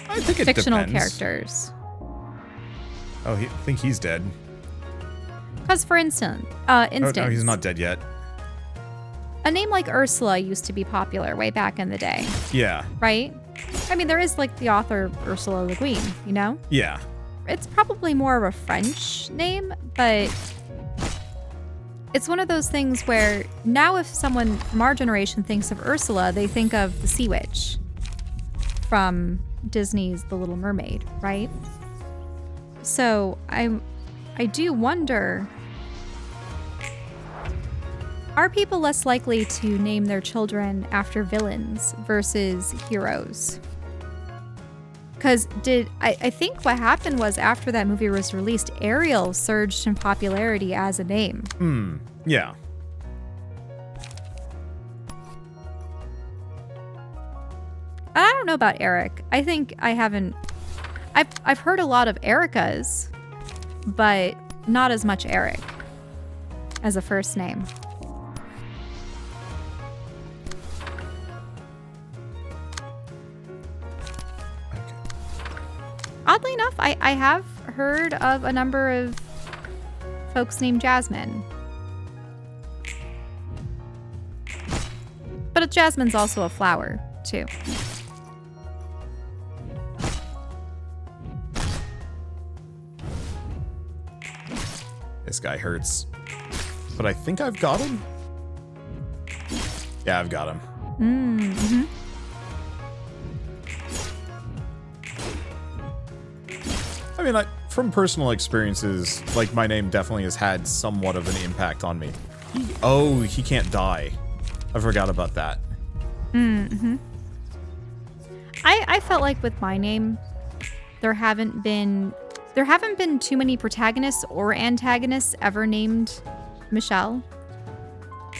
I think it Fictional depends. characters. Oh, I think he's dead. Because, for instance, Oh, no, he's not dead yet. a name like Ursula used to be popular way back in the day, Yeah. right? I mean, there is like the author Ursula Le Guin, you know? Yeah. It's probably more of a French name, but it's one of those things where now if someone from our generation thinks of Ursula, they think of the Sea Witch from Disney's The Little Mermaid, right? So I do wonder, are people less likely to name their children after villains versus heroes? Because I think what happened was after that movie was released, Ariel surged in popularity as a name. Yeah. I don't know about Eric. I think I haven't. I've heard a lot of Ericas, but not as much Eric as a first name. Oddly enough, I have heard of a number of folks named Jasmine. But Jasmine's also a flower, too. This guy hurts. But I think I've got him. Yeah, I've got him. Mm-hmm. I mean, from personal experiences, like, my name definitely has had somewhat of an impact on me. He can't die. I forgot about that. Mm-hmm. I felt like with my name, there haven't been too many protagonists or antagonists ever named Michelle,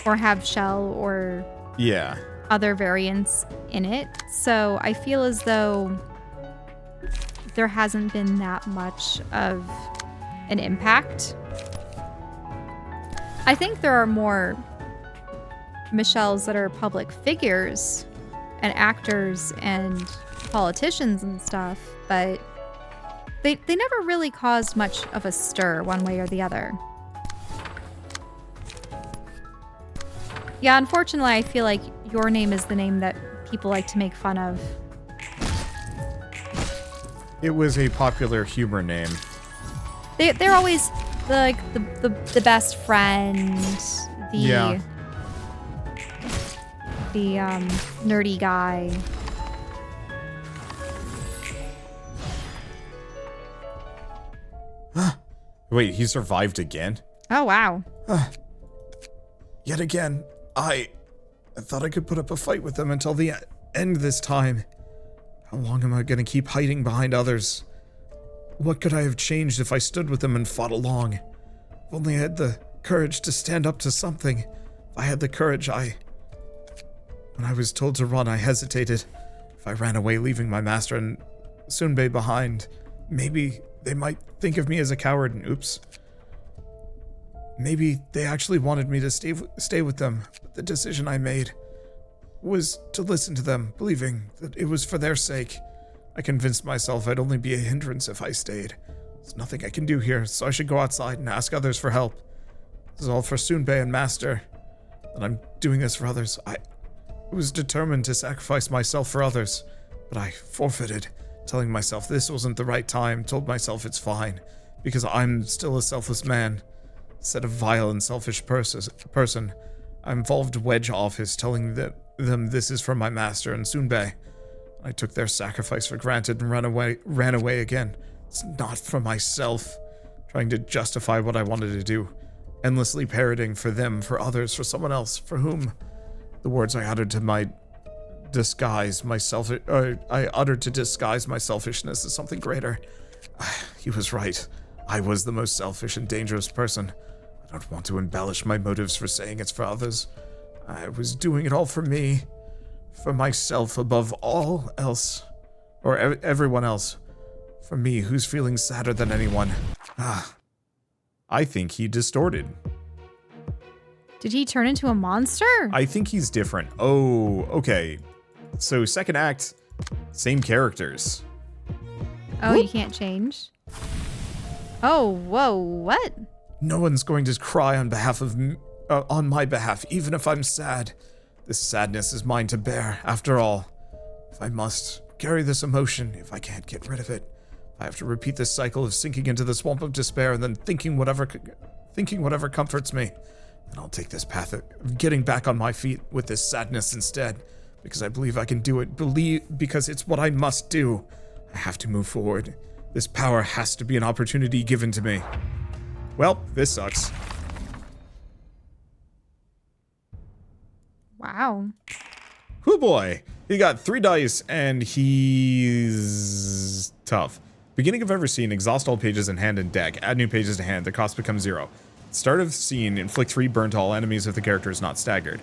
or have Shell or Yeah. other variants in it. So I feel as though there hasn't been that much of an impact. I think there are more Michelles that are public figures and actors and politicians and stuff, but they never really caused much of a stir one way or the other. Yeah, unfortunately, I feel like your name is the name that people like to make fun of. It was a popular humor name. They're always the best friend, Yeah. the nerdy guy. Wait, he survived again? Oh wow. Yet again, I thought I could put up a fight with them until the end this time. How long am I going to keep hiding behind others? What could I have changed if I stood with them and fought along? If only I had the courage to stand up to something. If I had the courage, when I was told to run, I hesitated. If I ran away, leaving my master and Sunbei behind, maybe they might think of me as a coward and oops. Maybe they actually wanted me to stay with them, but the decision I made was to listen to them, believing that it was for their sake. I convinced myself I'd only be a hindrance if I stayed. There's nothing I can do here, so I should go outside and ask others for help. This is all for Sunbei and Master, and I'm doing this for others. I was determined to sacrifice myself for others, but I forfeited, telling myself this wasn't the right time, told myself it's fine, because I'm still a selfless man. Instead of vile and selfish person, I involved Wedge office, telling them this is from my master and Sunbei. I took their sacrifice for granted and ran away again. It's not for myself, trying to justify what I wanted to do, endlessly parroting for them, for others, for someone else, for whom the words I uttered to disguise my selfishness as something greater. He was right. I was the most selfish and dangerous person. I don't want to embellish my motives for saying it's for others. I was doing it all for me, for myself above all else, or everyone else. For me, who's feeling sadder than anyone. I think he distorted. Did he turn into a monster? I think he's different. Oh, okay. So second act, same characters. Oh, Whoop. You can't change? Oh, whoa, what? No one's going to cry on my behalf, even if I'm sad. This sadness is mine to bear, after all. If I must carry this emotion, if I can't get rid of it, I have to repeat this cycle of sinking into the swamp of despair and then thinking whatever comforts me. And I'll take this path of getting back on my feet with this sadness instead, because I believe I can do it, because it's what I must do. I have to move forward. This power has to be an opportunity given to me. Well, this sucks. Wow. Hoo boy! He got 3 dice, and he's tough. Beginning of every scene, exhaust all pages in hand and deck. Add new pages to hand. The cost becomes 0. Start of scene, inflict 3 burn to all enemies if the character is not staggered.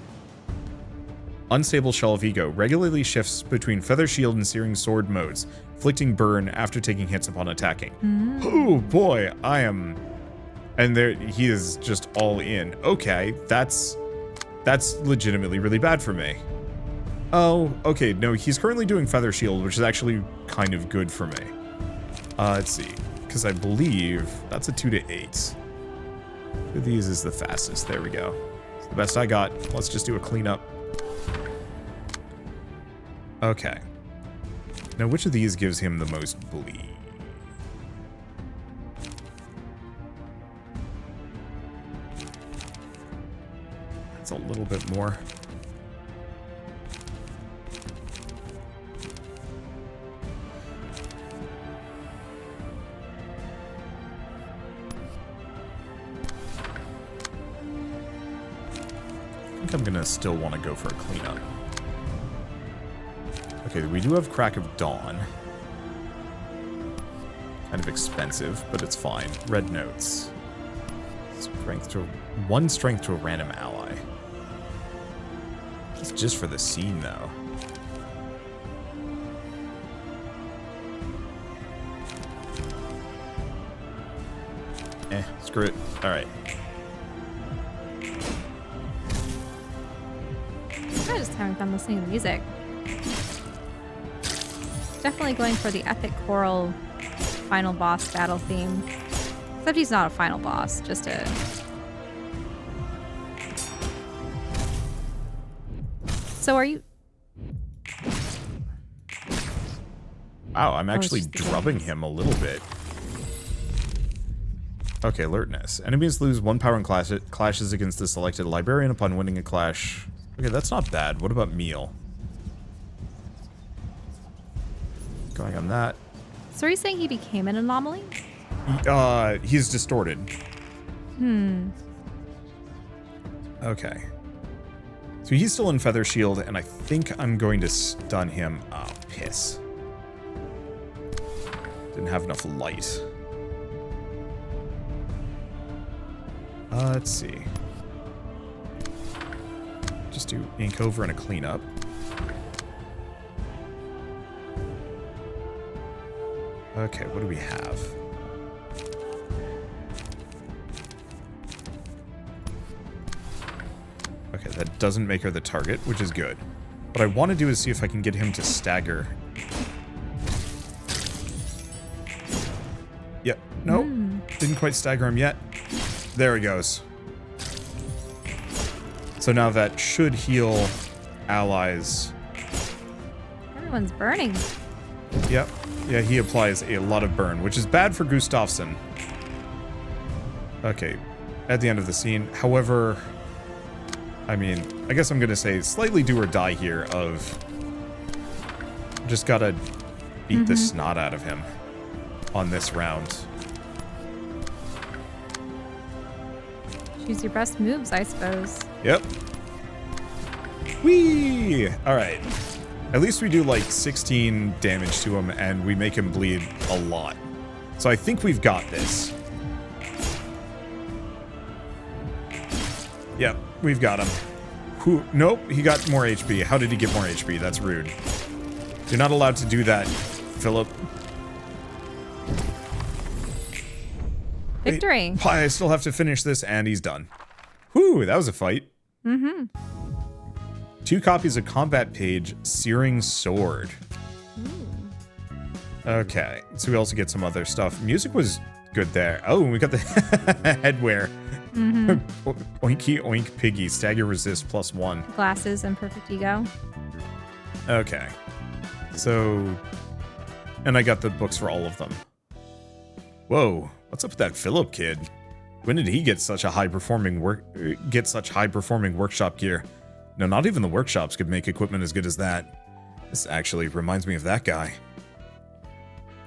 Unstable Shell of Ego. Regularly shifts between Feather Shield and Searing Sword modes, inflicting burn after taking hits upon attacking. Oh boy, I am... And there, he is just all in. Okay, that's legitimately really bad for me. Oh, okay, no, he's currently doing Feather Shield, which is actually kind of good for me. Let's see, because I believe that's a 2 to 8. Who of these is the fastest? There we go. It's the best I got. Let's just do a cleanup. Okay. Now, which of these gives him the most bleed? That's a little bit more. I think I'm gonna still want to go for a cleanup. Okay, we do have Crack of Dawn. Kind of expensive, but it's fine. Red notes. One strength to a random ally. It's just for the scene, though. Screw it. Alright. I'm just having fun listening to the music. Definitely going for the epic choral final boss battle theme. Except he's not a final boss, just a... So are you... Wow, I'm actually drubbing him a little bit. Okay, alertness. Enemies lose 1 power in clashes against the selected librarian upon winning a clash. Okay, that's not bad. What about meal? Going on that. So are you saying he became an anomaly? He's distorted. Okay. So he's still in Feather Shield, and I think I'm going to stun him. Oh, piss. Didn't have enough light. Let's see. Just do ink over and a cleanup. Okay, what do we have? Okay, that doesn't make her the target, which is good. What I want to do is see if I can get him to stagger. Yep, nope. Didn't quite stagger him yet. There he goes. So now that should heal allies. Everyone's burning. Yep. Yeah, he applies a lot of burn, which is bad for Gustafsson. Okay, at the end of the scene. However, I mean, I guess I'm going to say slightly do or die here of just got to beat the snot out of him on this round. Choose your best moves, I suppose. Yep. Whee! All right. At least we do like 16 damage to him and we make him bleed a lot. So I think we've got this. Yep, we've got him. Nope, he got more HP. How did he get more HP? That's rude. You're not allowed to do that, Philip. Victory. Wait, I still have to finish this and he's done. Whew, that was a fight. 2 copies of combat page, Searing Sword. Okay, so we also get some other stuff. Music was good there. Oh, we got the headwear. Oinky oink piggy, stagger resist +1. Glasses and perfect ego. Okay. So, and I got the books for all of them. Whoa, what's up with that Philip kid? When did he get such a high-performing workshop gear? No, not even the workshops could make equipment as good as that. This actually reminds me of that guy.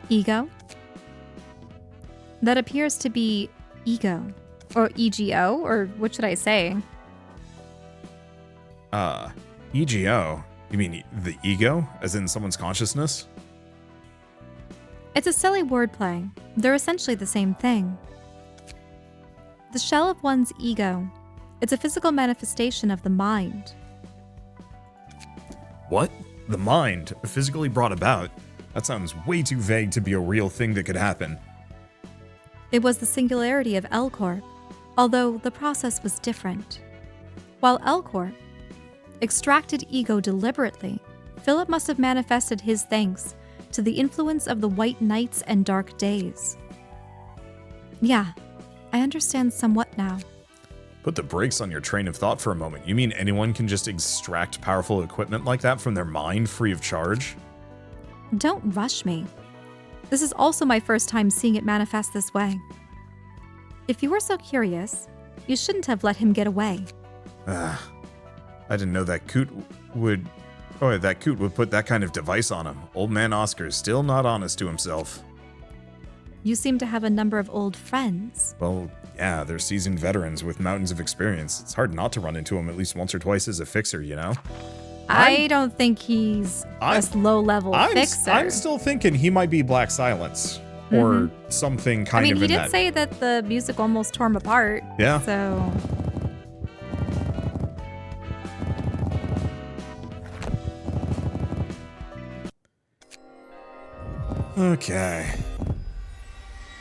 Ego? That appears to be ego. Or EGO, or what should I say? EGO? You mean the ego? As in someone's consciousness? It's a silly wordplay. They're essentially the same thing. The shell of one's ego. It's a physical manifestation of the mind. What? The mind? Physically brought about? That sounds way too vague to be a real thing that could happen. It was the singularity of L-Corp, although the process was different. While L-Corp extracted ego deliberately, Philip must have manifested his thanks to the influence of the white nights and dark days. Yeah, I understand somewhat now. Put the brakes on your train of thought for a moment. You mean anyone can just extract powerful equipment like that from their mind free of charge? Don't rush me. This is also my first time seeing it manifest this way. If you were so curious, you shouldn't have let him get away. I didn't know that Coot would... Oh, that Coot would put that kind of device on him. Old man Oscar's still not honest to himself. You seem to have a number of old friends. Well, yeah, they're seasoned veterans with mountains of experience. It's hard not to run into him at least once or twice as a fixer, you know? I don't think he's a low-level fixer. I'm still thinking he might be Black Silence. Or something kind of in that. I mean, he did say that the music almost tore him apart. Yeah. So... Okay.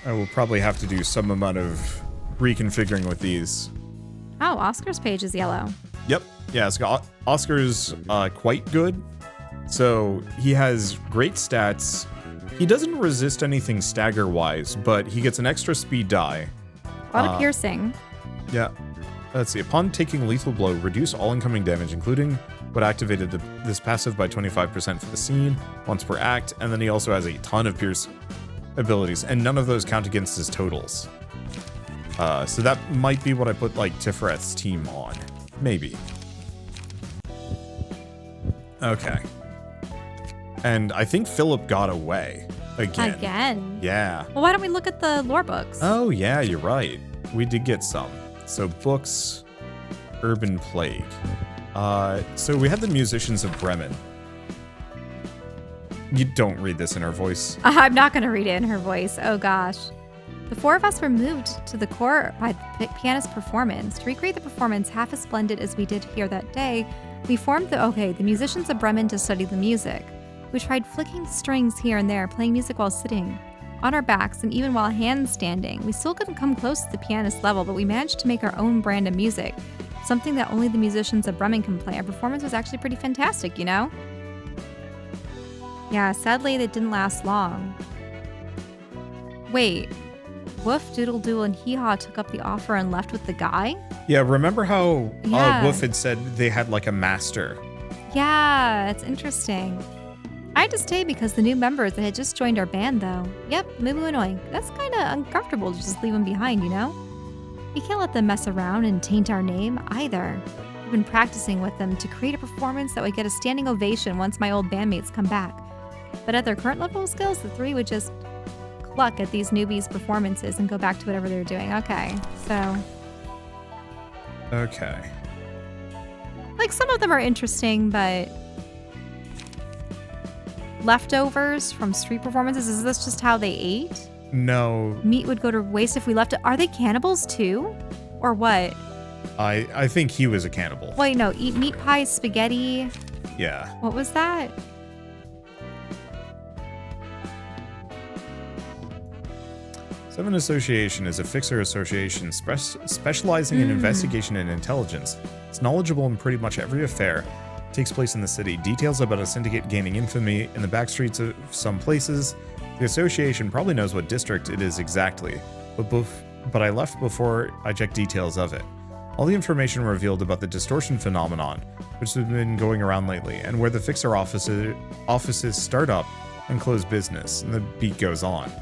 I will probably have to do some amount of reconfiguring with these. Oh, Oscar's page is yellow. Yep. Yeah, so Oscar's quite good. So he has great stats. He doesn't resist anything stagger-wise, but he gets an extra speed die. A lot of piercing. Yeah. Let's see. Upon taking lethal blow, reduce all incoming damage, including what activated this passive by 25% for the scene, once per act, and then he also has a ton of pierce abilities, and none of those count against his totals. So that might be what I put, like, Tifret's team on. Maybe. Okay. And I think Philip got away. Again. Yeah. Well, why don't we look at the lore books? Oh, yeah, you're right. We did get some. So books, Urban Plague. So we had the Musicians of Bremen. You don't read this in her voice. I'm not going to read it in her voice. Oh, gosh. The four of us were moved to the core by the pianist's performance. To recreate the performance half as splendid as we did here that day, we formed the musicians of Bremen to study the music. We tried flicking strings here and there, playing music while sitting on our backs and even while handstanding. We still couldn't come close to the pianist level, but we managed to make our own brand of music, something that only the musicians of Bremen can play. Our performance was actually pretty fantastic, you know? Yeah, sadly, it didn't last long. Wait, Woof, Doodle Doodle, and Hee Haw took up the offer and left with the guy? Yeah, remember how Yeah. Wolf had said they had like a master? Yeah, it's interesting. I had to stay because the new members that had just joined our band, though. Yep, Moo Moo and Oink. That's kind of uncomfortable to just leave them behind, you know? We can't let them mess around and taint our name, either. I've been practicing with them to create a performance that would get a standing ovation once my old bandmates come back. But at their current level of skills, the three would just cluck at these newbies' performances and go back to whatever they're doing. Okay, so... Okay. Like, some of them are interesting, but... Leftovers from street performances, is this just how they ate? No, Meat would go to waste if we left it. Are they cannibals too? Or what? I think he was a cannibal. Wait, no, eat meat pie, spaghetti. Yeah. What was that? Seven Association is a fixer association specializing in investigation and intelligence. It's knowledgeable in pretty much every affair. Takes place in the city. Details about a syndicate gaining infamy in the backstreets of some places. The association probably knows what district it is exactly, but I left before I checked details of it. All the information revealed about the distortion phenomenon, which has been going around lately, and where the fixer offices start up and close business, and the beat goes on.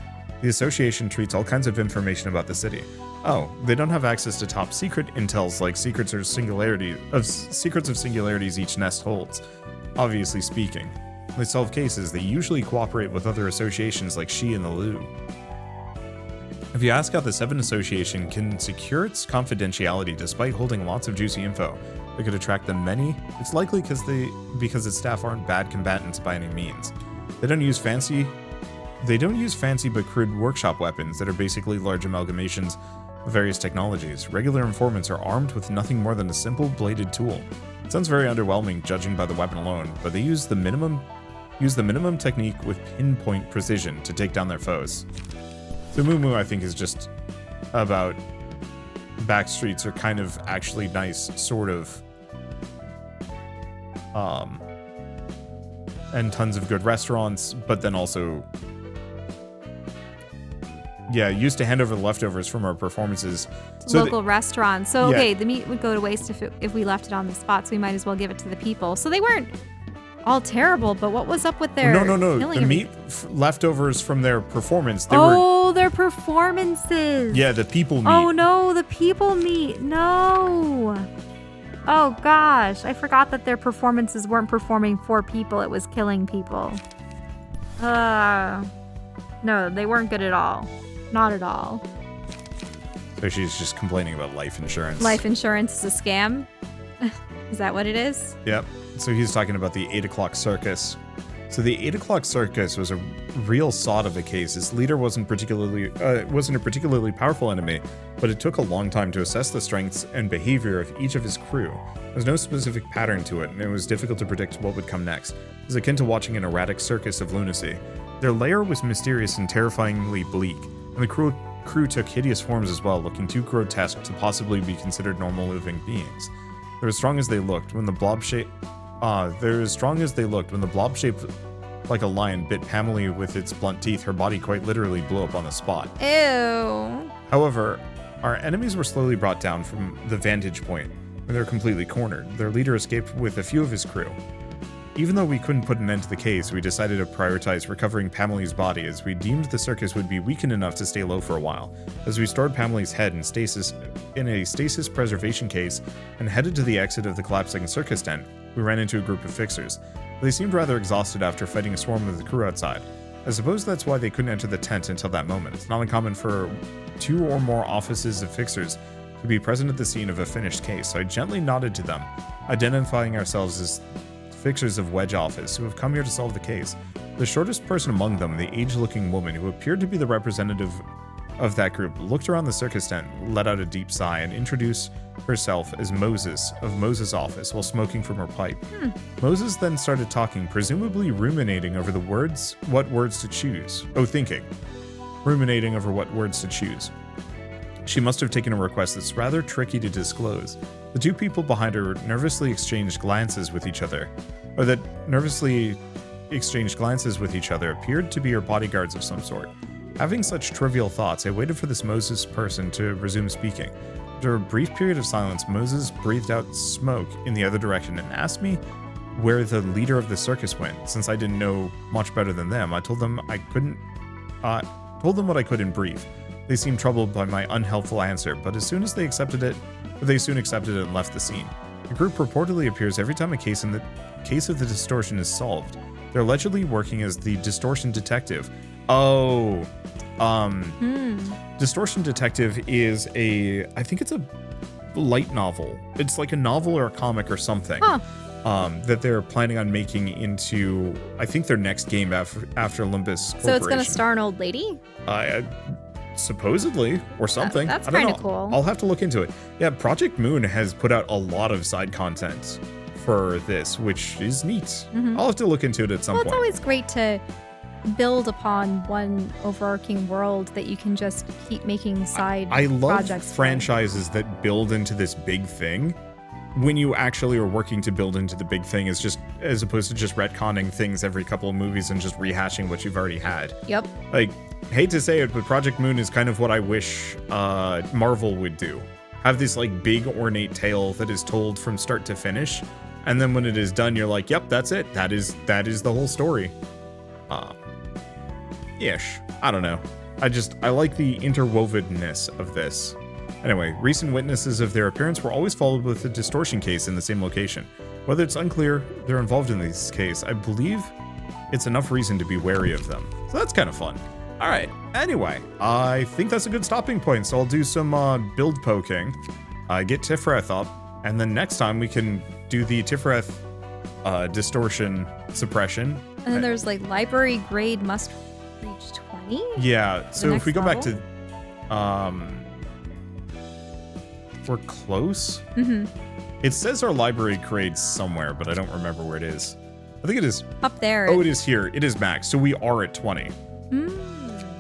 The association treats all kinds of information about the city. Oh, they don't have access to top secret intels like secrets of singularities each nest holds. Obviously speaking. When they solve cases, they usually cooperate with other associations like She and the Lou. If you ask how the Seven Association can secure its confidentiality despite holding lots of juicy info that could attract them many, it's likely because its staff aren't bad combatants by any means. They don't use fancy but crude workshop weapons that are basically large amalgamations of various technologies. Regular informants are armed with nothing more than a simple bladed tool. It sounds very underwhelming judging by the weapon alone, but they use the minimum technique with pinpoint precision to take down their foes. So Moo Moo, I think, is just about backstreets are kind of actually nice, sort of. And tons of good restaurants, but then also... Yeah, used to hand over the leftovers from our performances. So Local restaurants. So, Yeah. okay, the meat would go to waste if we left it on the spot, so we might as well give it to the people. So they weren't all terrible, but what was up with their No. killing The meat leftovers from their performance. They were... their performances. Yeah, the people meat. Oh no, the people meat. No. Oh gosh, I forgot that their performances weren't performing for people, it was killing people. No, they weren't good at all. Not at all. So she's just complaining about life insurance. Life insurance is a scam? Is that what it is? Yep. So he's talking about the 8 o'clock circus. So the 8 o'clock circus was a real sod of a case. Its leader wasn't a particularly powerful enemy, but it took a long time to assess the strengths and behavior of each of his crew. There was no specific pattern to it, and it was difficult to predict what would come next. It was akin to watching an erratic circus of lunacy. Their lair was mysterious and terrifyingly bleak, and the crew took hideous forms as well, looking too grotesque to possibly be considered normal living beings. They were as strong as they looked when the blob shaped like a lion bit Pamela with its blunt teeth. Her body quite literally blew up on the spot. Ew. However, our enemies were slowly brought down from the vantage point when they were completely cornered. Their leader escaped with a few of his crew. Even though we couldn't put an end to the case, we decided to prioritize recovering Pamela's body as we deemed the circus would be weakened enough to stay low for a while. As we stored Pamela's head in a stasis preservation case and headed to the exit of the collapsing circus tent, we ran into a group of fixers. They seemed rather exhausted after fighting a swarm of the crew outside. I suppose that's why they couldn't enter the tent until that moment. It's not uncommon for 2 or more offices of fixers to be present at the scene of a finished case, so I gently nodded to them, identifying ourselves as fixers of Wedge office who have come here to solve the case. The shortest person among them, the aged-looking woman who appeared to be the representative of that group looked around the circus tent, let out a deep sigh, and introduced herself as Moses of Moses' office while smoking from her pipe. Moses then started talking, presumably ruminating over what words to choose. Oh, thinking. Ruminating over what words to choose. She must have taken a request that's rather tricky to disclose. The two people behind her nervously exchanged glances with each other, appeared to be her bodyguards of some sort. Having such trivial thoughts, I waited for this Moses person to resume speaking. After a brief period of silence, Moses breathed out smoke in the other direction and asked me where the leader of the circus went. Since I didn't know much better than them, I told them what I could in brief. They seemed troubled by my unhelpful answer, but soon accepted it and left the scene. The group reportedly appears every time a case of the Distortion is solved. They're allegedly working as the Distortion detective. Oh, Distortion Detective is I think it's a light novel. It's like a novel or a comic or something. That they're planning on making into, I think, their next game after Olympus Corporation. So it's going to star an old lady? Supposedly, or something. That's I don't kind of know. cool. I'll have to look into it. Yeah, Project Moon has put out a lot of side content for this, which is neat. I'll have to look into it at some point. It's always great to build upon one overarching world that you can just keep making side I love projects franchises that build into this big thing when you actually are working to build into the big thing, as opposed to just retconning things every couple of movies and just rehashing what you've already had. Yep. Like, hate to say it, but Project Moon is kind of what I wish Marvel would do. Have this like big ornate tale that is told from start to finish, and then when it is done, you're like, yep, that's it. That is the whole story. Ish. I don't know. I like the interwoveness of this. Anyway, recent witnesses of their appearance were always followed with a Distortion case in the same location. Whether it's unclear they're involved in this case, I believe it's enough reason to be wary of them. So that's kind of fun. All right. Anyway, I think that's a good stopping point. So I'll do some build poking, get Tifreth up, and then next time we can do the Tifreth Distortion suppression. And then there's like library grade must reach 20? Yeah, so if we go back level? to, we're close. It says our library grade somewhere, but I don't remember where it is. I think it is Up there. Oh, it is here. It is max. So we are at 20.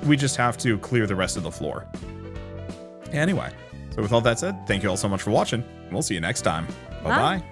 We just have to clear the rest of the floor. Anyway, so with all that said, thank you all so much for watching. We'll see you next time. Bye-bye.